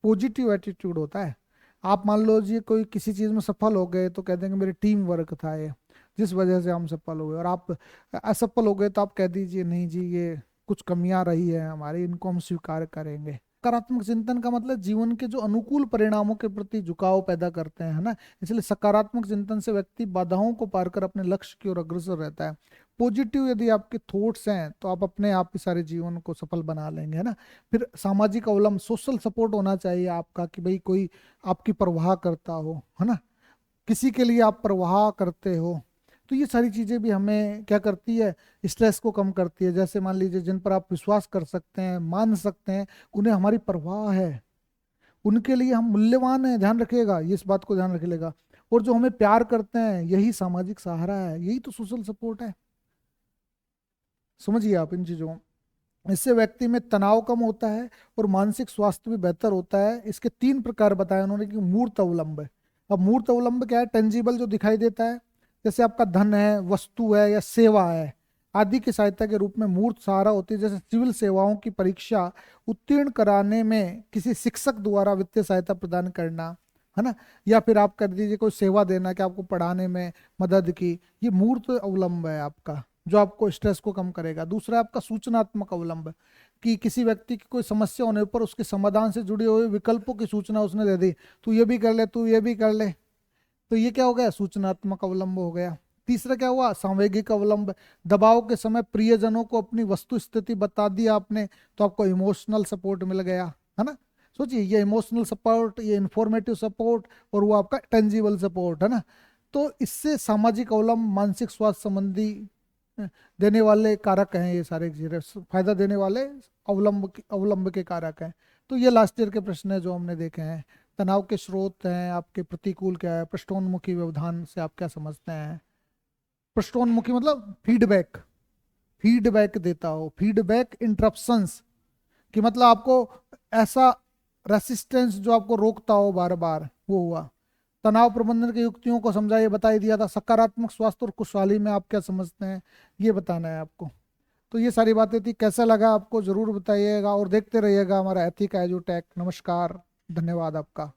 पॉजिटिव एटीट्यूड होता है। आप मान लो जी कोई किसी चीज में सफल हो गए तो कह देंगे मेरे टीम वर्क था ये, जिस वजह से हम सफल हुए। और आप असफल हो गए तो आप कह दीजिए नहीं जी ये कुछ कमियां रही है हमारी, इनको हम स्वीकार करेंगे। सकारात्मक चिंतन का मतलब जीवन के जो अनुकूल परिणामों के प्रति झुकाव पैदा करते हैं, है ना। इसलिए सकारात्मक चिंतन से व्यक्ति बाधाओं को पार कर अपने लक्ष्य की ओर अग्रसर रहता है। पॉजिटिव यदि आपके थॉट्स हैं तो आप अपने आप ही सारे जीवन को सफल बना लेंगे, है ना। फिर सामाजिक अवलंब, सोशल सपोर्ट होना चाहिए आपका, कि भाई कोई आपकी परवाह करता हो, है ना, किसी के लिए आप परवाह करते हो। तो ये सारी चीजें भी हमें क्या करती है, स्ट्रेस को कम करती है। जैसे मान लीजिए जिन पर आप विश्वास कर सकते हैं, मान सकते हैं, उन्हें हमारी परवाह है, उनके लिए हम मूल्यवान हैं, ध्यान रखिएगा, ये इस बात को ध्यान रखिएगा। और जो हमें प्यार करते हैं, यही सामाजिक सहारा है, यही तो सोशल सपोर्ट है। समझिए आप इन चीजों। इससे व्यक्ति में तनाव कम होता है और मानसिक स्वास्थ्य भी बेहतर होता है। इसके 3 प्रकार बताए उन्होंने कि मूर्त अवलंब है। अब मूर्त अवलंब क्या है, टेंजिबल जो दिखाई देता है, जैसे आपका धन है, वस्तु है या सेवा है आदि की सहायता के रूप में मूर्त सहारा होती है। जैसे सिविल सेवाओं की परीक्षा उत्तीर्ण कराने में किसी शिक्षक द्वारा वित्तीय सहायता प्रदान करना, है ना, या फिर आप कर दीजिए कोई सेवा देना कि आपको पढ़ाने में मदद की, ये मूर्त अवलंब है आपका, जो आपको स्ट्रेस को कम करेगा। दूसरा आपका सूचनात्मक अवलंब, कि किसी व्यक्ति की कोई समस्या होने पर उसके समाधान से जुड़े हुए विकल्पों की सूचना उसने दे दी, तू ये भी कर ले, तू ये भी कर ले, तो ये क्या हो गया, सूचनात्मक अवलंब हो गया। तीसरा क्या हुआ, सांवेगिक अवलंब, दबाव के समय प्रियजनों को अपनी वस्तु स्थिति बता दी आपने, तो आपको इमोशनल सपोर्ट मिल गया, है ना। सोचिए, ये इमोशनल सपोर्ट, ये इंफॉर्मेटिव सपोर्ट, और वो आपका टेंजिबल सपोर्ट, है ना। तो इससे सामाजिक अवलंब मानसिक स्वास्थ्य संबंधी देने वाले कारक हैं, ये सारे चीजें फायदा देने वाले अवलंब के कारक हैं। तो ये लास्ट ईयर के प्रश्न है जो हमने देखे हैं। तनाव के स्रोत हैं आपके, प्रतिकूल क्या है, पृष्ठोन्मुखी व्यवधान से आप क्या समझते हैं। पृष्ठोन्मुखी मतलब फीडबैक, फीडबैक देता हो, फीडबैक इंटरप्शंस, कि मतलब आपको ऐसा रेसिस्टेंस जो आपको रोकता हो बार बार, वो हुआ। तनाव प्रबंधन की युक्तियों को समझा, ये बता ही दिया था। सकारात्मक स्वास्थ्य और खुशहाली में आप क्या समझते हैं, ये बताना है आपको। तो ये सारी बातें थी, कैसा लगा आपको जरूर बताइएगा, और देखते रहिएगा हमारा एथिक एजुटेक। नमस्कार, धन्यवाद आपका।